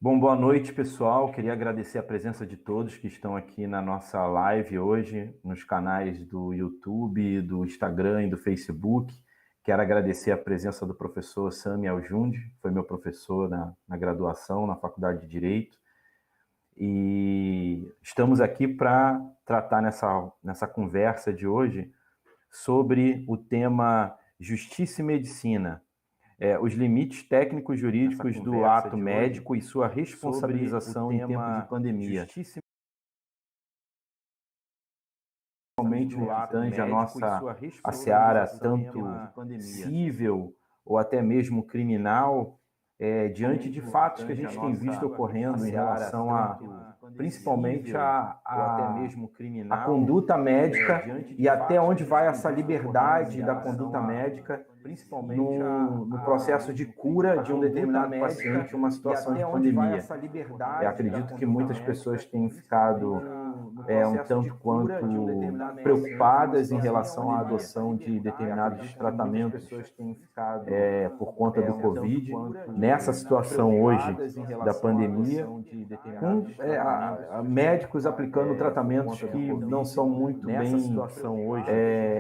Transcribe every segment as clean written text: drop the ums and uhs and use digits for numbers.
Bom, boa noite, pessoal. Queria agradecer a presença de todos que estão aqui na nossa live hoje, nos canais do YouTube, do Instagram e do Facebook. Quero agradecer a presença do professor Sami Aljundi, que foi meu professor na graduação, na Faculdade de Direito. E estamos aqui para tratar nessa conversa de hoje sobre o tema Justiça e Medicina. Os limites técnicos jurídicos do ato médico e sua responsabilização em tempo de pandemia. Principalmente no que tange a seara tanto civil ou até mesmo criminal, diante de fatos que a gente tem visto ocorrendo em relação principalmente a conduta médica e até onde vai essa liberdade da conduta médica no processo de cura de um determinado paciente em uma situação de pandemia. Acredito que muitas pessoas têm ficado um tanto quanto preocupadas em relação à adoção de determinados tratamentos por conta do Covid. Nessa situação hoje da pandemia, com médicos aplicando tratamentos que não são muito bem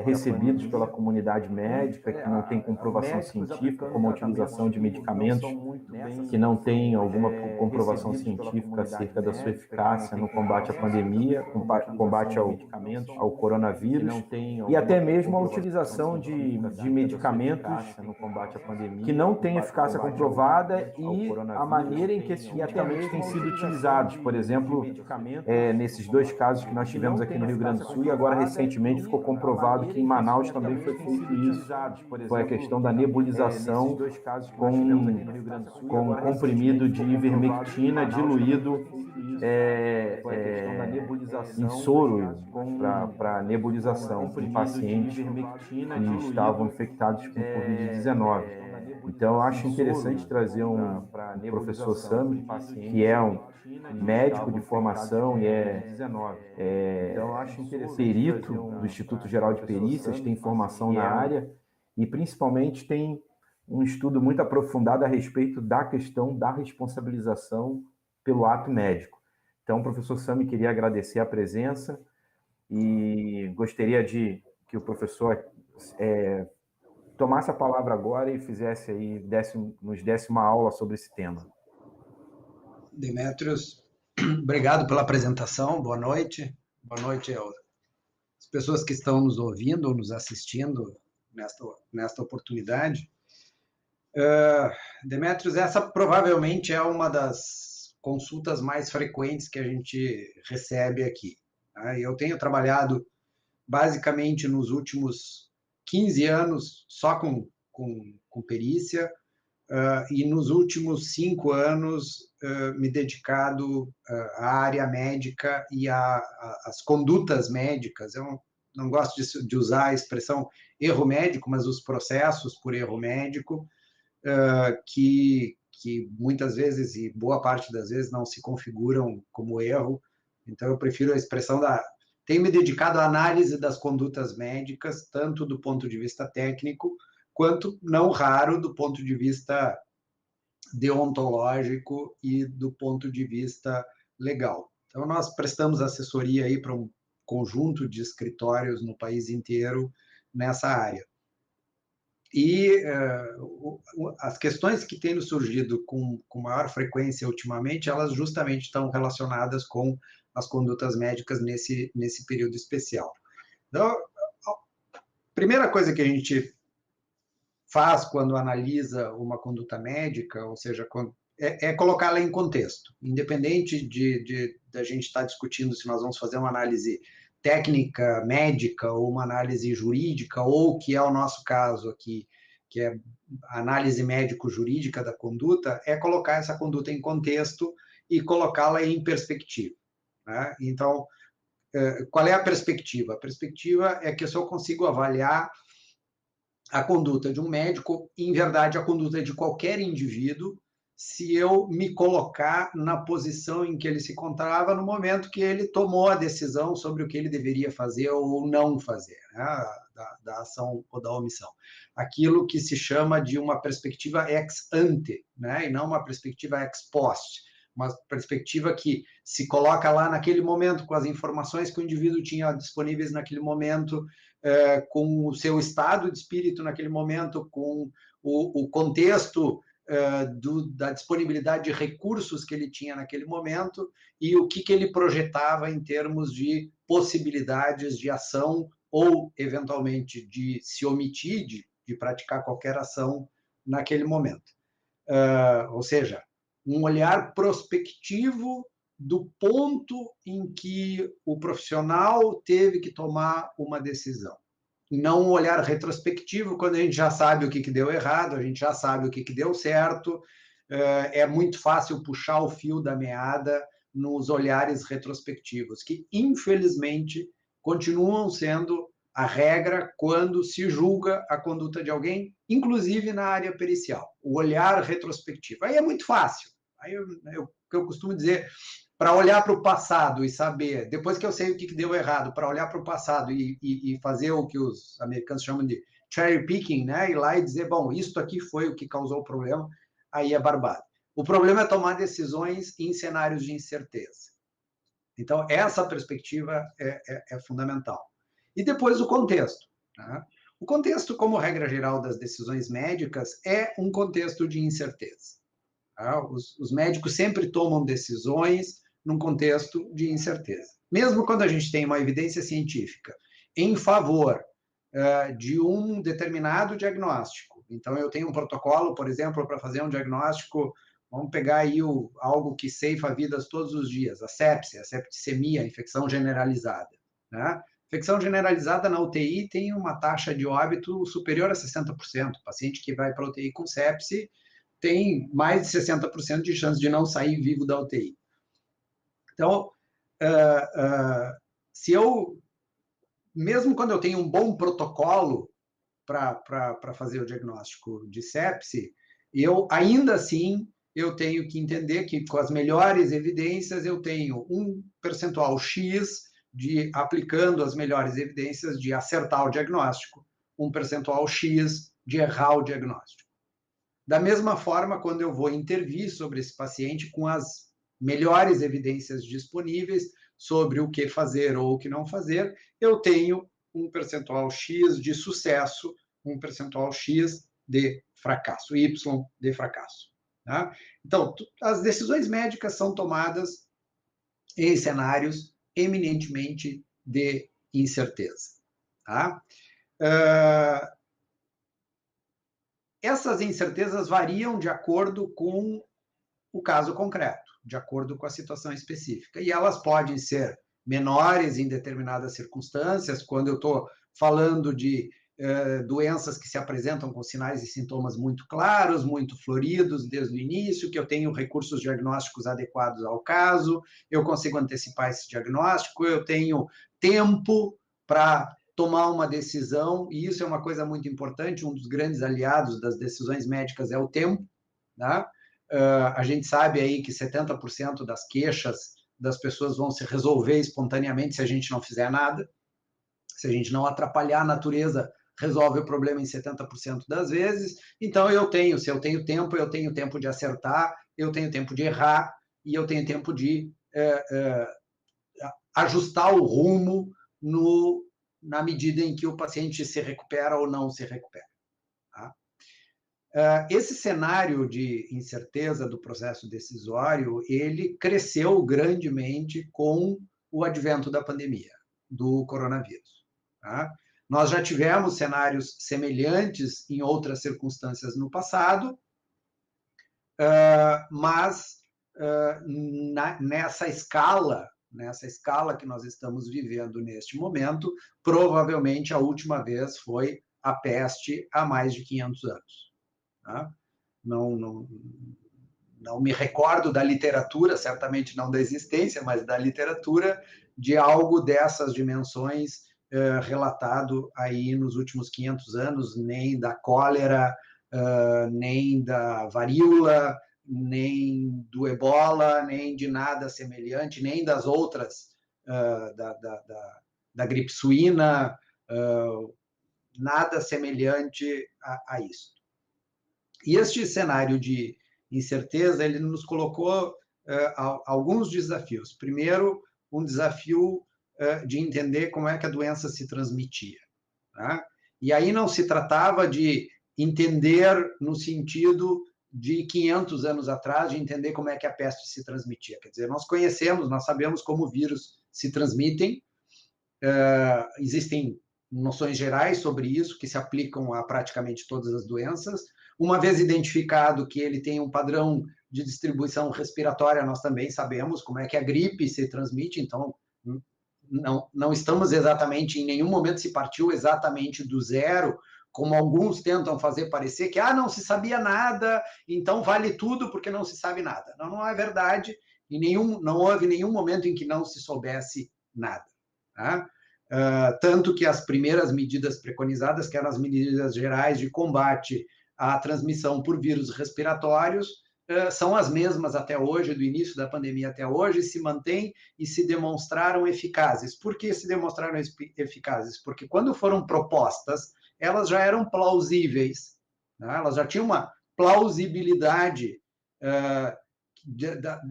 recebidos pela comunidade médica, que não tem comprovação científica, como a utilização de medicamentos que não têm alguma comprovação científica acerca da sua eficácia no combate à pandemia, combate ao coronavírus, e até mesmo a utilização de medicamentos que não têm eficácia comprovada e a maneira em que esses medicamentos têm sido utilizados. Por exemplo, nesses dois casos que nós tivemos aqui no Rio Grande do Sul, e agora recentemente ficou comprovado que em Manaus também foi feito isso. Foi a questão da nebulização com comprimido de ivermectina diluído em soro para nebulização em pacientes que estavam infectados com Covid-19. Então, eu acho interessante trazer um professor Sami, que é um médico de formação e perito do Instituto Geral de Perícias, tem formação na área e, principalmente, tem um estudo muito aprofundado a respeito da questão da responsabilização pelo ato médico. Então, professor Sami, queria agradecer a presença e gostaria que o professor tomasse a palavra agora e nos desse uma aula sobre esse tema. Demetrios, obrigado pela apresentação, boa noite. Boa noite às pessoas que estão nos ouvindo ou nos assistindo nesta oportunidade. Demetrios, essa provavelmente é uma das consultas mais frequentes que a gente recebe aqui. Tá? Eu tenho trabalhado basicamente nos últimos 15 anos só com perícia, e nos últimos 5 anos me dedicado à área médica e às condutas médicas. Eu não gosto de usar a expressão erro médico, mas os processos por erro médico, que muitas vezes, e boa parte das vezes, não se configuram como erro. Então, eu prefiro a expressão tenho me dedicado à análise das condutas médicas, tanto do ponto de vista técnico, quanto, não raro, do ponto de vista deontológico e do ponto de vista legal. Então, nós prestamos assessoria aí para um conjunto de escritórios no país inteiro nessa área. E as questões que têm surgido com maior frequência ultimamente, elas justamente estão relacionadas com as condutas médicas nesse período especial. Então, a primeira coisa que a gente faz quando analisa uma conduta médica, ou seja, é colocá-la em contexto. Independente da gente estar discutindo se nós vamos fazer uma análise técnica, médica, ou uma análise jurídica, ou que é o nosso caso aqui, que é a análise médico-jurídica da conduta, é colocar essa conduta em contexto e colocá-la em perspectiva. Né? Então, qual é a perspectiva? A perspectiva é que eu só consigo avaliar a conduta de um médico, em verdade, a conduta de qualquer indivíduo, se eu me colocar na posição em que ele se encontrava no momento que ele tomou a decisão sobre o que ele deveria fazer ou não fazer, né, da ação ou da omissão. Aquilo que se chama de uma perspectiva ex ante, né, e não uma perspectiva ex post. uma perspectiva que se coloca lá naquele momento, com as informações que o indivíduo tinha disponíveis naquele momento, com o seu estado de espírito naquele momento, com o contexto da disponibilidade de recursos que ele tinha naquele momento e o que ele projetava em termos de possibilidades de ação ou, eventualmente, de se omitir de praticar qualquer ação naquele momento. Ou seja, um olhar prospectivo do ponto em que o profissional teve que tomar uma decisão. Não um olhar retrospectivo, quando a gente já sabe o que deu errado, a gente já sabe o que deu certo. É muito fácil puxar o fio da meada nos olhares retrospectivos, que, infelizmente, continuam sendo a regra quando se julga a conduta de alguém, inclusive na área pericial. O olhar retrospectivo. Aí é muito fácil. Aí eu costumo dizer, para olhar para o passado e saber, depois que eu sei o que deu errado, para olhar para o passado e fazer o que os americanos chamam de cherry picking, né? Ir lá e dizer, bom, isso aqui foi o que causou o problema, aí é barbado. O problema é tomar decisões em cenários de incerteza. Então, essa perspectiva é fundamental. E depois o contexto. Né? O contexto, como regra geral das decisões médicas, é um contexto de incerteza. Tá? Os médicos sempre tomam decisões num contexto de incerteza. Mesmo quando a gente tem uma evidência científica em favor de um determinado diagnóstico. Então, eu tenho um protocolo, por exemplo, para fazer um diagnóstico, vamos pegar aí algo que ceifa vidas todos os dias, a sepse, a septicemia, a infecção generalizada. Né? Infecção generalizada na UTI tem uma taxa de óbito superior a 60%. O paciente que vai para a UTI com sepse tem mais de 60% de chance de não sair vivo da UTI. Então, mesmo quando eu tenho um bom protocolo para fazer o diagnóstico de sepse, ainda assim, eu tenho que entender que, com as melhores evidências, eu tenho um percentual X aplicando as melhores evidências, de acertar o diagnóstico, um percentual X de errar o diagnóstico. Da mesma forma, quando eu vou intervir sobre esse paciente com as melhores evidências disponíveis sobre o que fazer ou o que não fazer, eu tenho um percentual X de sucesso, um percentual X de fracasso, Y de fracasso. Tá? Então, as decisões médicas são tomadas em cenários eminentemente de incerteza. Tá? Essas incertezas variam de acordo com o caso concreto, de acordo com a situação específica. E elas podem ser menores em determinadas circunstâncias, quando eu estou falando de doenças que se apresentam com sinais e sintomas muito claros, muito floridos desde o início, que eu tenho recursos diagnósticos adequados ao caso, eu consigo antecipar esse diagnóstico, eu tenho tempo para tomar uma decisão, e isso é uma coisa muito importante, um dos grandes aliados das decisões médicas é o tempo, né? A gente sabe aí que 70% das queixas das pessoas vão se resolver espontaneamente se a gente não fizer nada, se a gente não atrapalhar a natureza, resolve o problema em 70% das vezes. Então, se eu tenho tempo de acertar, eu tenho tempo de errar, e eu tenho tempo de ajustar o rumo na medida em que o paciente se recupera ou não se recupera. Tá? Esse cenário de incerteza do processo decisório, ele cresceu grandemente com o advento da pandemia, do coronavírus. Tá? Nós já tivemos cenários semelhantes em outras circunstâncias no passado, mas nessa escala que nós estamos vivendo neste momento, provavelmente a última vez foi a peste há mais de 500 anos. Tá? Não me recordo da literatura, certamente não da existência, mas da literatura, de algo dessas dimensões relatado aí nos últimos 500 anos, nem da cólera, nem da varíola, nem do ebola, nem de nada semelhante, nem das outras, da gripe suína, nada semelhante a isso. E este cenário de incerteza, ele nos colocou alguns desafios. Primeiro, um desafio de entender como é que a doença se transmitia. Tá? E aí não se tratava de entender no sentido de 500 anos atrás, de entender como é que a peste se transmitia. Quer dizer, nós conhecemos, nós sabemos como vírus se transmitem, existem noções gerais sobre isso, que se aplicam a praticamente todas as doenças. Uma vez identificado que ele tem um padrão de distribuição respiratória, nós também sabemos como é que a gripe se transmite, então não estamos exatamente, em nenhum momento se partiu exatamente do zero, como alguns tentam fazer parecer que não se sabia nada, então vale tudo porque não se sabe nada. Não é verdade, não houve nenhum momento em que não se soubesse nada. Tá? Tanto que as primeiras medidas preconizadas, que eram as medidas gerais de combate à transmissão por vírus respiratórios, são as mesmas até hoje, do início da pandemia até hoje, se mantêm e se demonstraram eficazes. Por que se demonstraram eficazes? Porque quando foram propostas, elas já eram plausíveis, né? Elas já tinham uma plausibilidade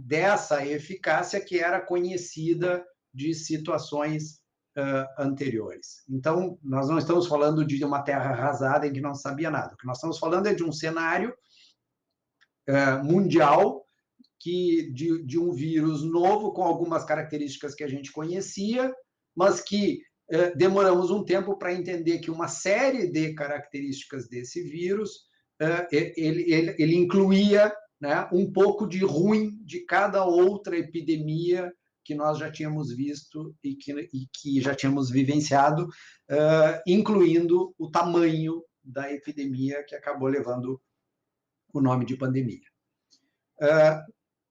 dessa eficácia que era conhecida de situações anteriores. Então, nós não estamos falando de uma terra arrasada em que não sabia nada. O que nós estamos falando é de um cenário mundial de um vírus novo, com algumas características que a gente conhecia, mas que demoramos um tempo para entender que uma série de características desse vírus, ele incluía, né, um pouco de ruim de cada outra epidemia que nós já tínhamos visto e que já tínhamos vivenciado, incluindo o tamanho da epidemia que acabou levando o nome de pandemia.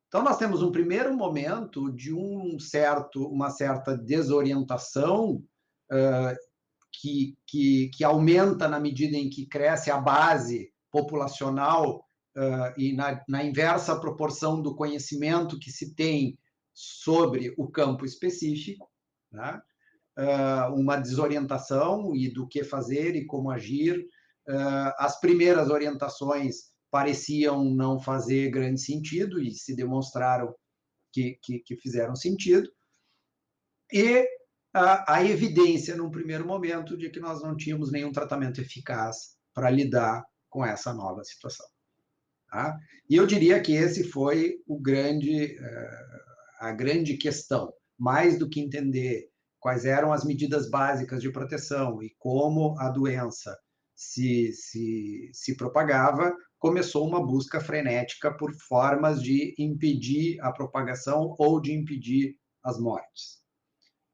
Então, nós temos um primeiro momento de uma certa desorientação que aumenta na medida em que cresce a base populacional e na inversa proporção do conhecimento que se tem sobre o campo específico, né? Uma desorientação e do que fazer e como agir. As primeiras orientações pareciam não fazer grande sentido e se demonstraram que fizeram sentido. E a evidência, num primeiro momento, de que nós não tínhamos nenhum tratamento eficaz para lidar com essa nova situação. Tá? E eu diria que esse foi a grande questão, mais do que entender quais eram as medidas básicas de proteção e como a doença se propagava, começou uma busca frenética por formas de impedir a propagação ou de impedir as mortes.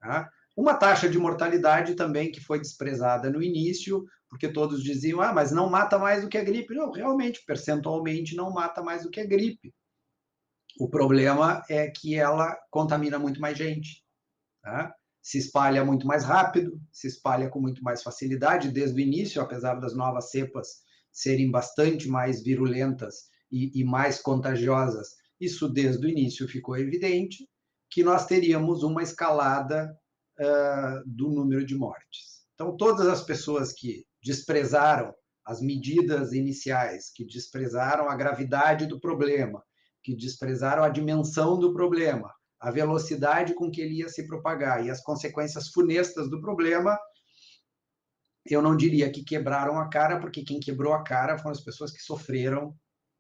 Tá? Uma taxa de mortalidade também que foi desprezada no início, porque todos diziam, mas não mata mais do que a gripe. Não, realmente, percentualmente não mata mais do que a gripe. O problema é que ela contamina muito mais gente, tá? Se espalha muito mais rápido, se espalha com muito mais facilidade desde o início, apesar das novas cepas serem bastante mais virulentas e mais contagiosas. Isso desde o início ficou evidente, que nós teríamos uma escalada do número de mortes. Então, todas as pessoas que desprezaram as medidas iniciais, que desprezaram a gravidade do problema, que desprezaram a dimensão do problema, a velocidade com que ele ia se propagar e as consequências funestas do problema, eu não diria que quebraram a cara, porque quem quebrou a cara foram as pessoas que sofreram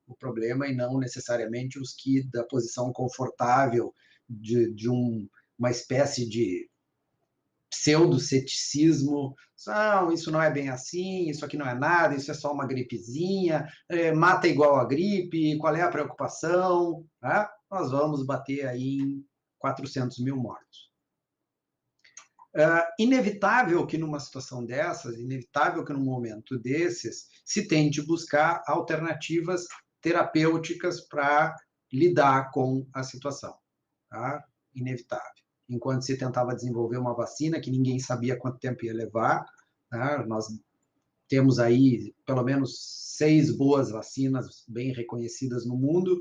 o problema e não necessariamente os que, da posição confortável de uma espécie de pseudo-ceticismo, isso não é bem assim, isso aqui não é nada, isso é só uma gripezinha, mata igual a gripe, qual é a preocupação? Tá? Nós vamos bater aí em 400 mil mortos. Inevitável que numa situação dessas, inevitável que num momento desses, se tente buscar alternativas terapêuticas para lidar com a situação. Tá? Inevitável. Enquanto se tentava desenvolver uma vacina que ninguém sabia quanto tempo ia levar, tá? Nós temos aí pelo menos 6 boas vacinas bem reconhecidas no mundo,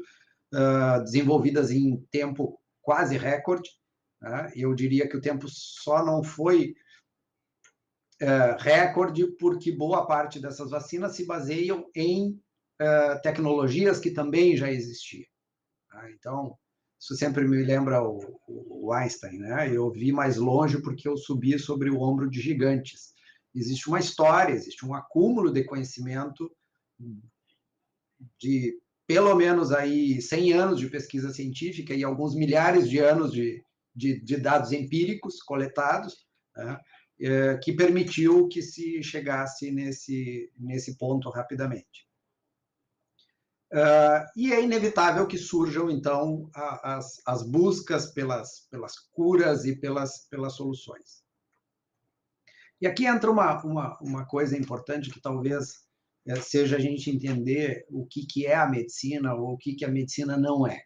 desenvolvidas em tempo quase recorde. Tá? Eu diria que o tempo só não foi recorde porque boa parte dessas vacinas se baseiam em tecnologias que também já existiam. Tá? Então, Isso sempre me lembra o Einstein, né? Eu vi mais longe porque eu subi sobre o ombro de gigantes. Existe uma história, existe um acúmulo de conhecimento de pelo menos aí 100 anos de pesquisa científica e alguns milhares de anos de dados empíricos coletados, né, que permitiu que se chegasse nesse ponto rapidamente. E é inevitável que surjam, então, as buscas pelas curas e pelas soluções. E aqui entra uma coisa importante que talvez seja a gente entender o que é a medicina ou o que a medicina não é.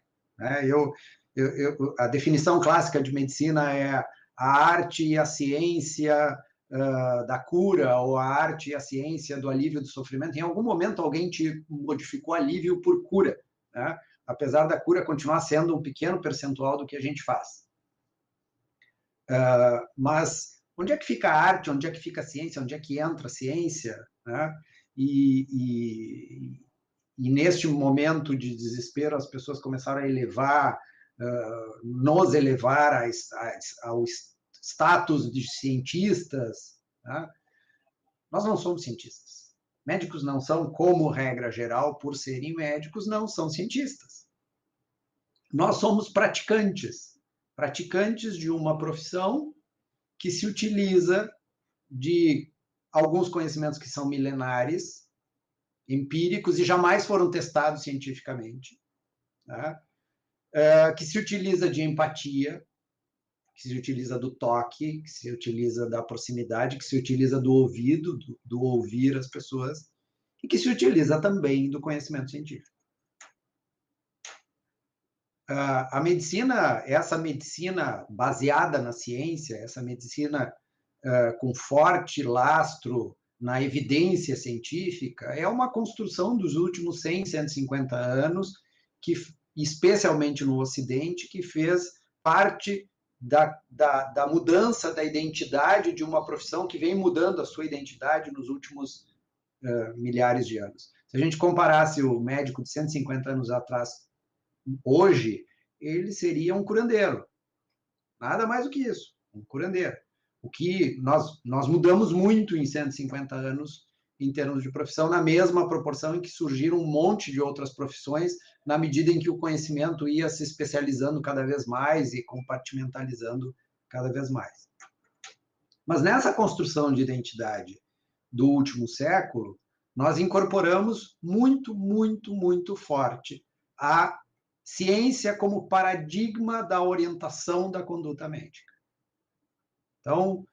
A definição clássica de medicina é a arte e a ciência da cura, ou a arte e a ciência do alívio do sofrimento. Em algum momento alguém te modificou alívio por cura, né? Apesar da cura continuar sendo um pequeno percentual do que a gente faz. Mas onde é que fica a arte, onde é que fica a ciência, onde é que entra a ciência, né? E neste momento de desespero, as pessoas começaram a nos elevar ao status de cientistas, né? Nós não somos cientistas. Médicos não são, como regra geral, por serem médicos, não são cientistas. Nós somos praticantes de uma profissão que se utiliza de alguns conhecimentos que são milenares, empíricos, e jamais foram testados cientificamente, né? Que se utiliza de empatia, que se utiliza do toque, que se utiliza da proximidade, que se utiliza do ouvido, do ouvir as pessoas, e que se utiliza também do conhecimento científico. A medicina, essa medicina baseada na ciência, essa medicina com forte lastro na evidência científica, é uma construção dos últimos 100, 150 anos, que, especialmente no Ocidente, que fez parte da mudança da identidade de uma profissão que vem mudando a sua identidade nos últimos milhares de anos. Se a gente comparasse o médico de 150 anos atrás, hoje, ele seria um curandeiro. Nada mais do que isso, um curandeiro. O que nós mudamos muito em 150 anos em termos de profissão, na mesma proporção em que surgiram um monte de outras profissões, na medida em que o conhecimento ia se especializando cada vez mais e compartimentalizando cada vez mais. Mas nessa construção de identidade do último século, nós incorporamos muito, muito, muito forte a ciência como paradigma da orientação da conduta médica. Então,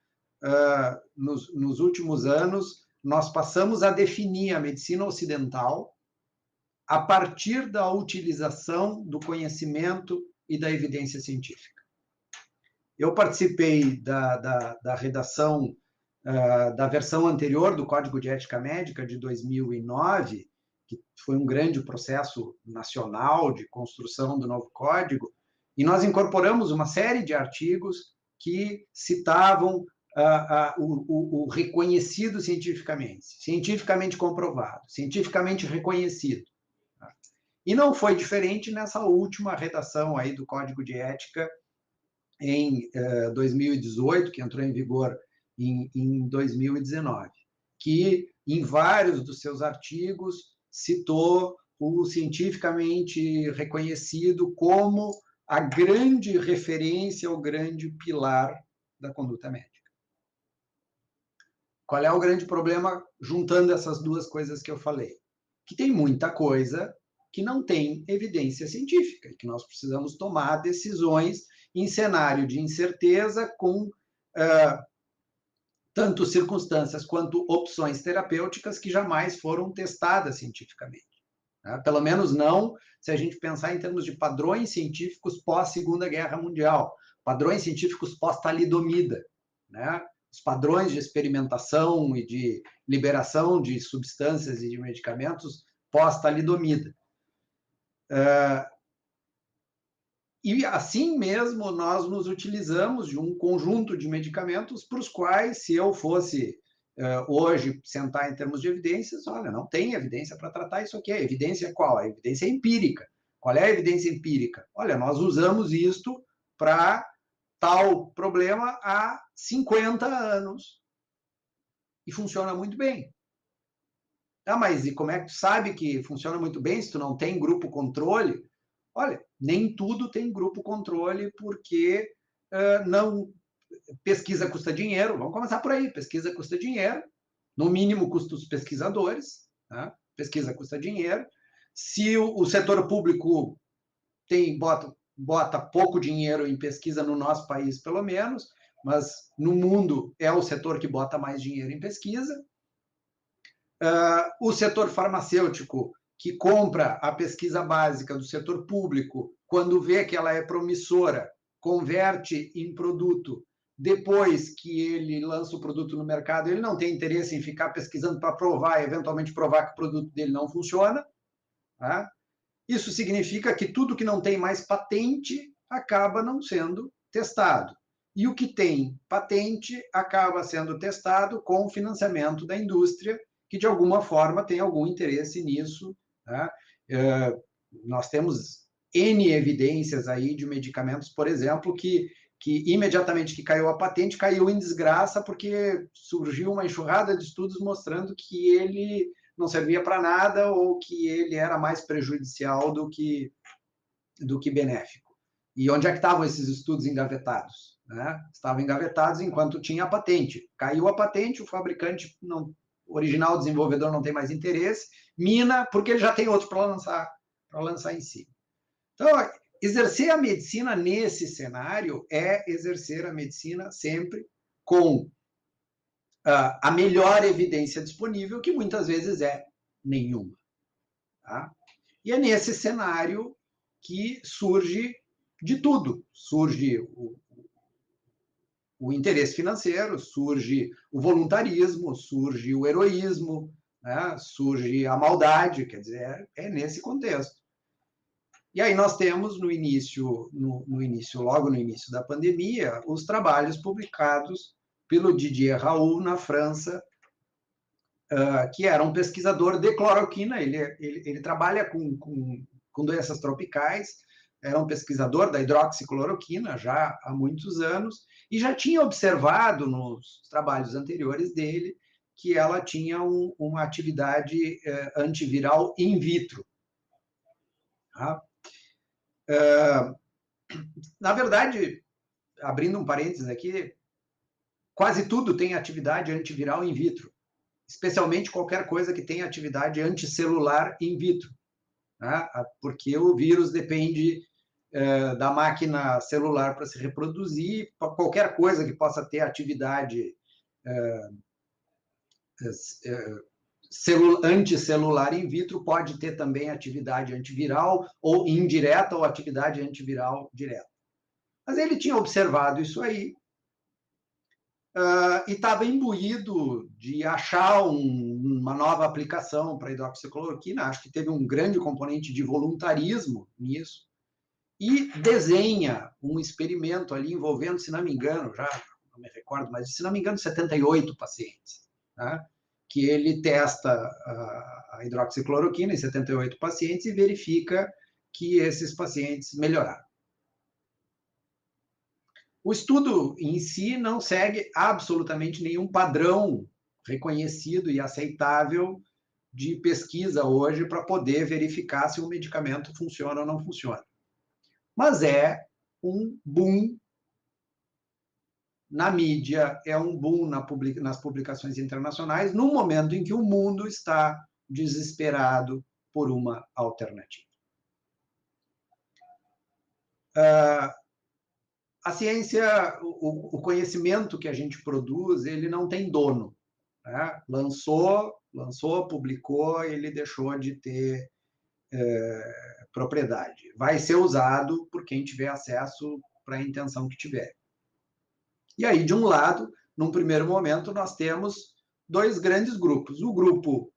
nos últimos anos, nós passamos a definir a medicina ocidental a partir da utilização do conhecimento e da evidência científica. Eu participei da redação da versão anterior do Código de Ética Médica, de 2009, que foi um grande processo nacional de construção do novo código, e nós incorporamos uma série de artigos que citavam o reconhecido cientificamente comprovado, cientificamente reconhecido. E não foi diferente nessa última redação aí do Código de Ética em 2018, que entrou em vigor em 2019, que em vários dos seus artigos citou o cientificamente reconhecido como a grande referência, o grande pilar da conduta médica. Qual é o grande problema juntando essas duas coisas que eu falei? Que tem muita coisa que não tem evidência científica e que nós precisamos tomar decisões em cenário de incerteza com tanto circunstâncias quanto opções terapêuticas que jamais foram testadas cientificamente. Pelo menos não se a gente pensar em termos de padrões científicos pós-Segunda Guerra Mundial, padrões científicos pós-talidomida, né? Os padrões de experimentação e de liberação de substâncias e de medicamentos pós-talidomida. E assim mesmo nós nos utilizamos de um conjunto de medicamentos para os quais, se eu fosse hoje sentar em termos de evidências, olha, não tem evidência para tratar isso aqui. A evidência é qual? A evidência é empírica. Qual é a evidência empírica? Olha, nós usamos isto para tal problema há 50 anos e funciona muito bem. Mas e como é que tu sabe que funciona muito bem se tu não tem grupo controle? Olha, nem tudo tem grupo controle porque não... Pesquisa custa dinheiro, vamos começar por aí, pesquisa custa dinheiro, no mínimo custa os pesquisadores, né? Pesquisa custa dinheiro. Se o setor público bota pouco dinheiro em pesquisa no nosso país, pelo menos, mas no mundo é o setor que bota mais dinheiro em pesquisa. O setor farmacêutico, que compra a pesquisa básica do setor público, quando vê que ela é promissora, converte em produto. Depois que ele lança o produto no mercado, ele não tem interesse em ficar pesquisando para provar, eventualmente provar que o produto dele não funciona. Tá? Isso significa que tudo que não tem mais patente acaba não sendo testado. E o que tem patente acaba sendo testado com o financiamento da indústria, que de alguma forma tem algum interesse nisso. Tá? Nós temos N evidências aí de medicamentos, por exemplo, que imediatamente que caiu a patente, caiu em desgraça, porque surgiu uma enxurrada de estudos mostrando que ele não servia para nada ou que ele era mais prejudicial do que benéfico. E onde é que estavam esses estudos engavetados? Né? Estavam engavetados enquanto tinha a patente. Caiu a patente, o fabricante original, o desenvolvedor não tem mais interesse, mina, porque ele já tem outro para lançar em si. Então, exercer a medicina nesse cenário é exercer a medicina sempre com a melhor evidência disponível, que muitas vezes é nenhuma. Tá? E é nesse cenário que surge de tudo. Surge o interesse financeiro, surge o voluntarismo, surge o heroísmo, né? Surge a maldade, quer dizer, é nesse contexto. E aí nós temos logo no início da pandemia, os trabalhos publicados pelo Didier Raoult na França, que era um pesquisador de cloroquina. Ele trabalha com doenças tropicais, era um pesquisador da hidroxicloroquina já há muitos anos, e já tinha observado nos trabalhos anteriores dele que ela tinha uma atividade antiviral in vitro. Tá? Na verdade, abrindo um parênteses aqui, quase tudo tem atividade antiviral in vitro, especialmente qualquer coisa que tenha atividade anticelular in vitro, né? Porque o vírus depende da máquina celular para se reproduzir. Qualquer coisa que possa ter atividade anticelular in vitro pode ter também atividade antiviral ou indireta ou atividade antiviral direta. Mas ele tinha observado isso aí e estava imbuído de achar uma nova aplicação para a hidroxicloroquina. Acho que teve um grande componente de voluntarismo nisso, e desenha um experimento ali envolvendo, se não me engano, já não me recordo, mas se não me engano, 78 pacientes, né? Que ele testa a hidroxicloroquina em 78 pacientes e verifica que esses pacientes melhoraram. O estudo em si não segue absolutamente nenhum padrão reconhecido e aceitável de pesquisa hoje para poder verificar se um medicamento funciona ou não funciona. Mas é um boom na mídia, é um boom nas publicações internacionais, no momento em que o mundo está desesperado por uma alternativa. A ciência, o conhecimento que a gente produz, ele não tem dono. Né? Lançou, publicou, ele deixou de ter propriedade. Vai ser usado por quem tiver acesso para a intenção que tiver. E aí, de um lado, num primeiro momento, nós temos dois grandes grupos. O grupo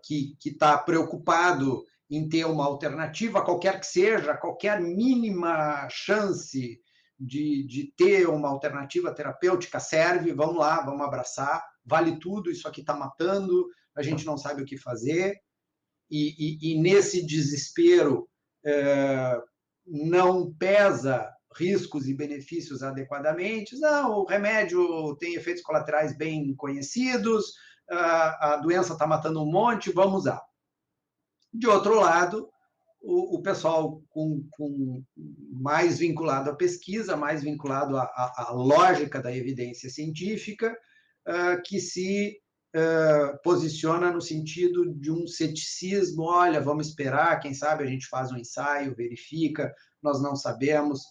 que está preocupado em ter uma alternativa, qualquer que seja, qualquer mínima chance de ter uma alternativa terapêutica serve, vamos lá, vamos abraçar, vale tudo, isso aqui está matando, a gente não sabe o que fazer. E nesse desespero, não pesa riscos e benefícios adequadamente. Não, o remédio tem efeitos colaterais bem conhecidos, a doença está matando um monte, vamos usar. De outro lado, o pessoal com mais vinculado à pesquisa, mais vinculado à lógica da evidência científica, que se posiciona no sentido de um ceticismo, olha, vamos esperar, quem sabe a gente faz um ensaio, verifica, nós não sabemos,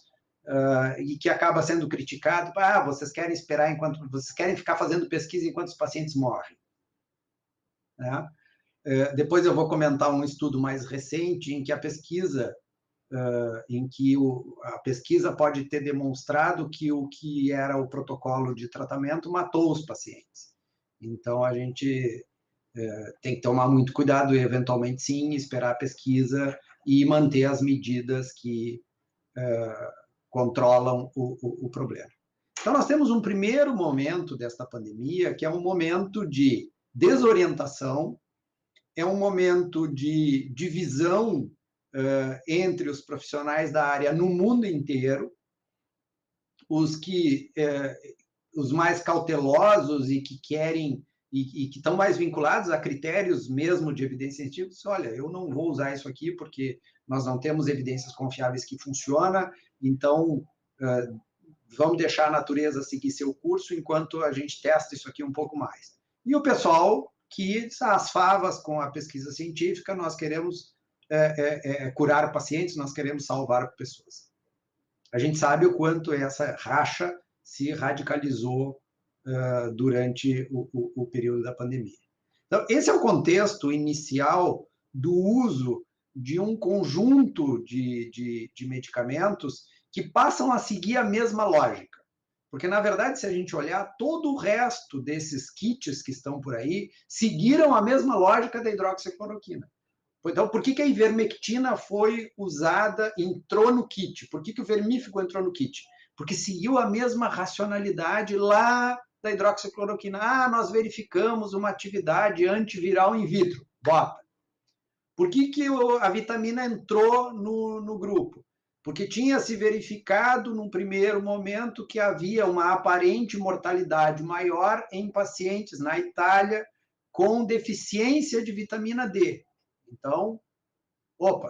e que acaba sendo criticado, vocês querem esperar vocês querem ficar fazendo pesquisa enquanto os pacientes morrem. Né? Depois eu vou comentar um estudo mais recente em que a pesquisa pode ter demonstrado que o que era o protocolo de tratamento matou os pacientes. Então, a gente tem que tomar muito cuidado e, eventualmente, sim, esperar a pesquisa e manter as medidas que controlam o problema. Então, nós temos um primeiro momento desta pandemia, que é um momento de desorientação, é um momento de divisão entre os profissionais da área no mundo inteiro, os mais cautelosos e que querem e que estão mais vinculados a critérios mesmo de evidência científica, olha, eu não vou usar isso aqui porque nós não temos evidências confiáveis que funciona, então vamos deixar a natureza seguir seu curso enquanto a gente testa isso aqui um pouco mais. E o pessoal que as favas com a pesquisa científica, nós queremos curar pacientes, nós queremos salvar pessoas. A gente sabe o quanto essa racha se radicalizou durante o período da pandemia. Então, esse é o contexto inicial do uso de um conjunto de medicamentos que passam a seguir a mesma lógica. Porque, na verdade, se a gente olhar, todo o resto desses kits que estão por aí seguiram a mesma lógica da hidroxicloroquina. Então, por que a ivermectina foi usada, entrou no kit? Por que o vermífugo entrou no kit? Porque seguiu a mesma racionalidade lá da hidroxicloroquina. Nós verificamos uma atividade antiviral in vitro. Bota. Por que a vitamina entrou no grupo? Porque tinha se verificado, num primeiro momento, que havia uma aparente mortalidade maior em pacientes na Itália com deficiência de vitamina D. Então,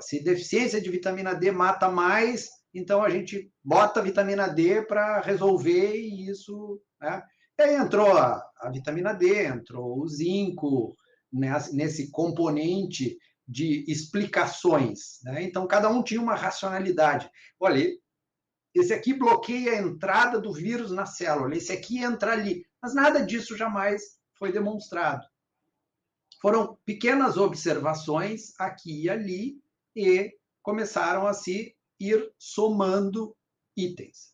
se deficiência de vitamina D mata mais, então a gente bota vitamina D para resolver isso, né? E aí entrou a vitamina D, entrou o zinco, nesse componente de explicações, né? Então, cada um tinha uma racionalidade. Olha, esse aqui bloqueia a entrada do vírus na célula, esse aqui entra ali. Mas nada disso jamais foi demonstrado. Foram pequenas observações aqui e ali e começaram a se ir somando itens.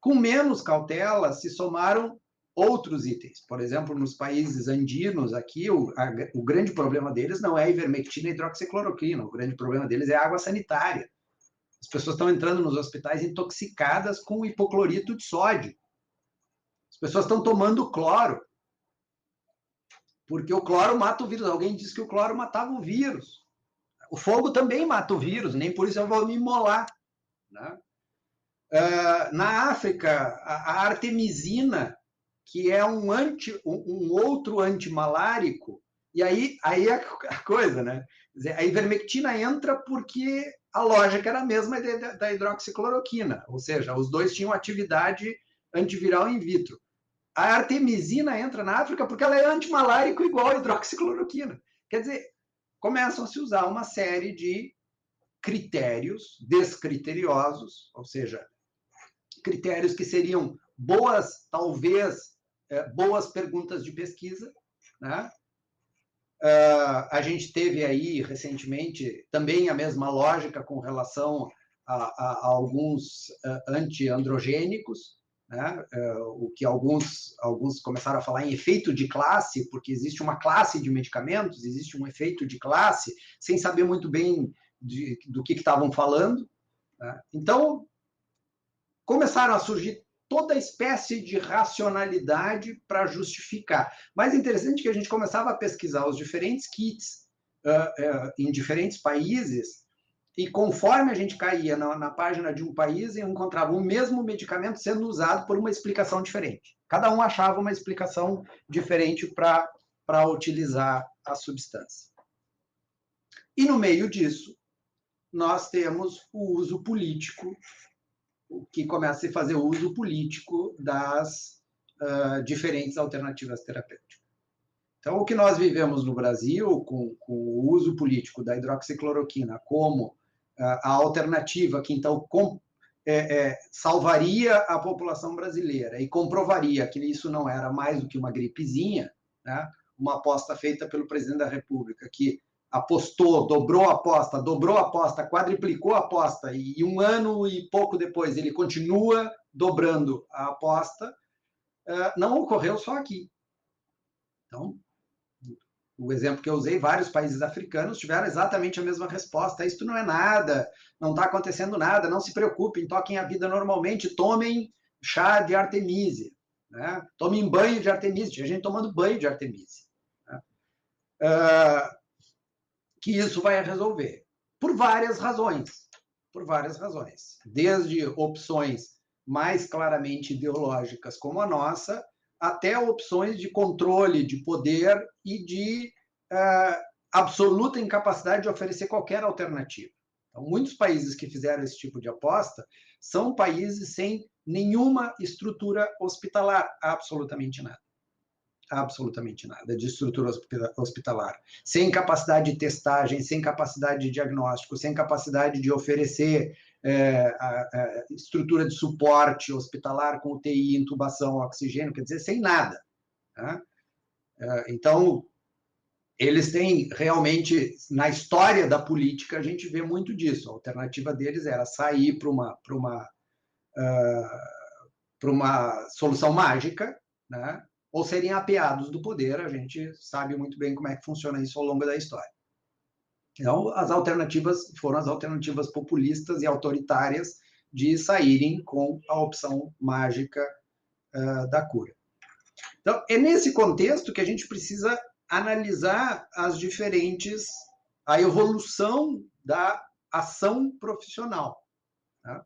Com menos cautela, se somaram outros itens. Por exemplo, nos países andinos, aqui, o grande problema deles não é a ivermectina e hidroxicloroquina, o grande problema deles é a água sanitária. As pessoas estão entrando nos hospitais intoxicadas com hipoclorito de sódio. As pessoas estão tomando cloro, porque o cloro mata o vírus. Alguém disse que o cloro matava o vírus. O fogo também mata o vírus, nem por isso eu vou me imolar. Né? Na África, a artemisina, que é um outro antimalárico, e aí é a coisa, né? A ivermectina entra porque a lógica era a mesma da hidroxicloroquina, ou seja, os dois tinham atividade antiviral in vitro. A artemisina entra na África porque ela é antimalárico igual a hidroxicloroquina. Quer dizer, começam a se usar uma série de critérios descriteriosos, ou seja, critérios que seriam talvez boas perguntas de pesquisa, né? A gente teve aí, recentemente, também a mesma lógica com relação a alguns antiandrogênicos, né? O que alguns começaram a falar em efeito de classe, porque existe uma classe de medicamentos, existe um efeito de classe, sem saber muito bem do que estavam falando. Né? Então, começaram a surgir toda espécie de racionalidade para justificar. Mais interessante que a gente começava a pesquisar os diferentes kits em diferentes países e conforme a gente caía na página de um país, eu encontrava o mesmo medicamento sendo usado por uma explicação diferente. Cada um achava uma explicação diferente para utilizar a substância. E no meio disso, nós temos o uso político, que começa a se fazer uso político das diferentes alternativas terapêuticas. Então, o que nós vivemos no Brasil, com o uso político da hidroxicloroquina como a alternativa que, então, salvaria a população brasileira e comprovaria que isso não era mais do que uma gripezinha, né? Uma aposta feita pelo presidente da República, que apostou, dobrou a aposta, quadriplicou a aposta, e 1 ano e pouco depois ele continua dobrando a aposta, não ocorreu só aqui. Então, o exemplo que eu usei, vários países africanos tiveram exatamente a mesma resposta. Isso não é nada, não está acontecendo nada, não se preocupem, toquem a vida normalmente, tomem chá de Artemisia, né? Tomem banho de Artemisia, tinha gente tomando banho de Artemisia. Né? Que isso vai resolver. Por várias razões. Desde opções mais claramente ideológicas como a nossa, até opções de controle, de poder e de absoluta incapacidade de oferecer qualquer alternativa. Então, muitos países que fizeram esse tipo de aposta são países sem nenhuma estrutura hospitalar, absolutamente nada de estrutura hospitalar, sem capacidade de testagem, sem capacidade de diagnóstico, sem capacidade de oferecer estrutura de suporte hospitalar com UTI, intubação, oxigênio, quer dizer, sem nada. Né? Então, eles têm realmente, na história da política, a gente vê muito disso. A alternativa deles era sair para uma solução mágica, né? Ou serem apeados do poder. A gente sabe muito bem como é que funciona isso ao longo da história. Então, as alternativas foram as alternativas populistas e autoritárias de saírem com a opção mágica da cura. Então, é nesse contexto que a gente precisa analisar a evolução da ação profissional. Tá?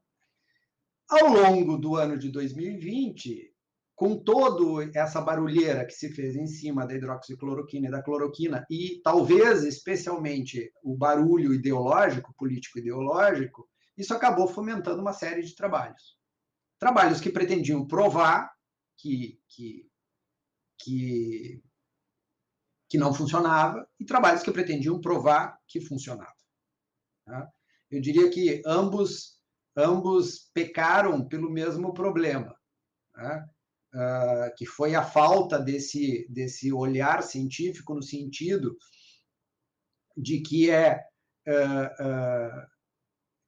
Ao longo do ano de 2020, com toda essa barulheira que se fez em cima da hidroxicloroquina e da cloroquina, e talvez especialmente o barulho ideológico, político-ideológico, isso acabou fomentando uma série de trabalhos. Trabalhos que pretendiam provar que não funcionava, e trabalhos que pretendiam provar que funcionava. Tá? Eu diria que ambos pecaram pelo mesmo problema, né? Que foi a falta desse olhar científico, no sentido de que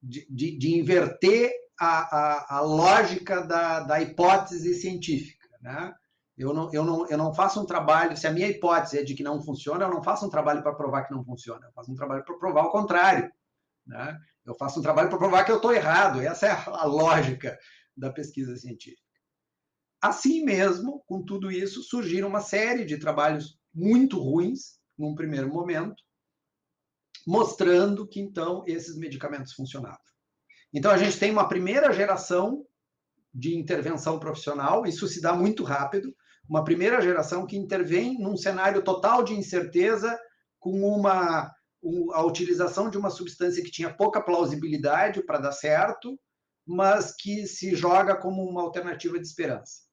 de inverter a lógica da hipótese científica, né? Eu não faço um trabalho, se a minha hipótese é de que não funciona, eu não faço um trabalho para provar que não funciona, eu faço um trabalho para provar o contrário, né? Eu faço um trabalho para provar que eu estou errado. Essa é a lógica da pesquisa científica. Assim mesmo, com tudo isso, surgiram uma série de trabalhos muito ruins, num primeiro momento, mostrando que, então, esses medicamentos funcionavam. Então, a gente tem uma primeira geração de intervenção profissional, isso se dá muito rápido, uma primeira geração que intervém num cenário total de incerteza, com a utilização de uma substância que tinha pouca plausibilidade para dar certo, mas que se joga como uma alternativa de esperança.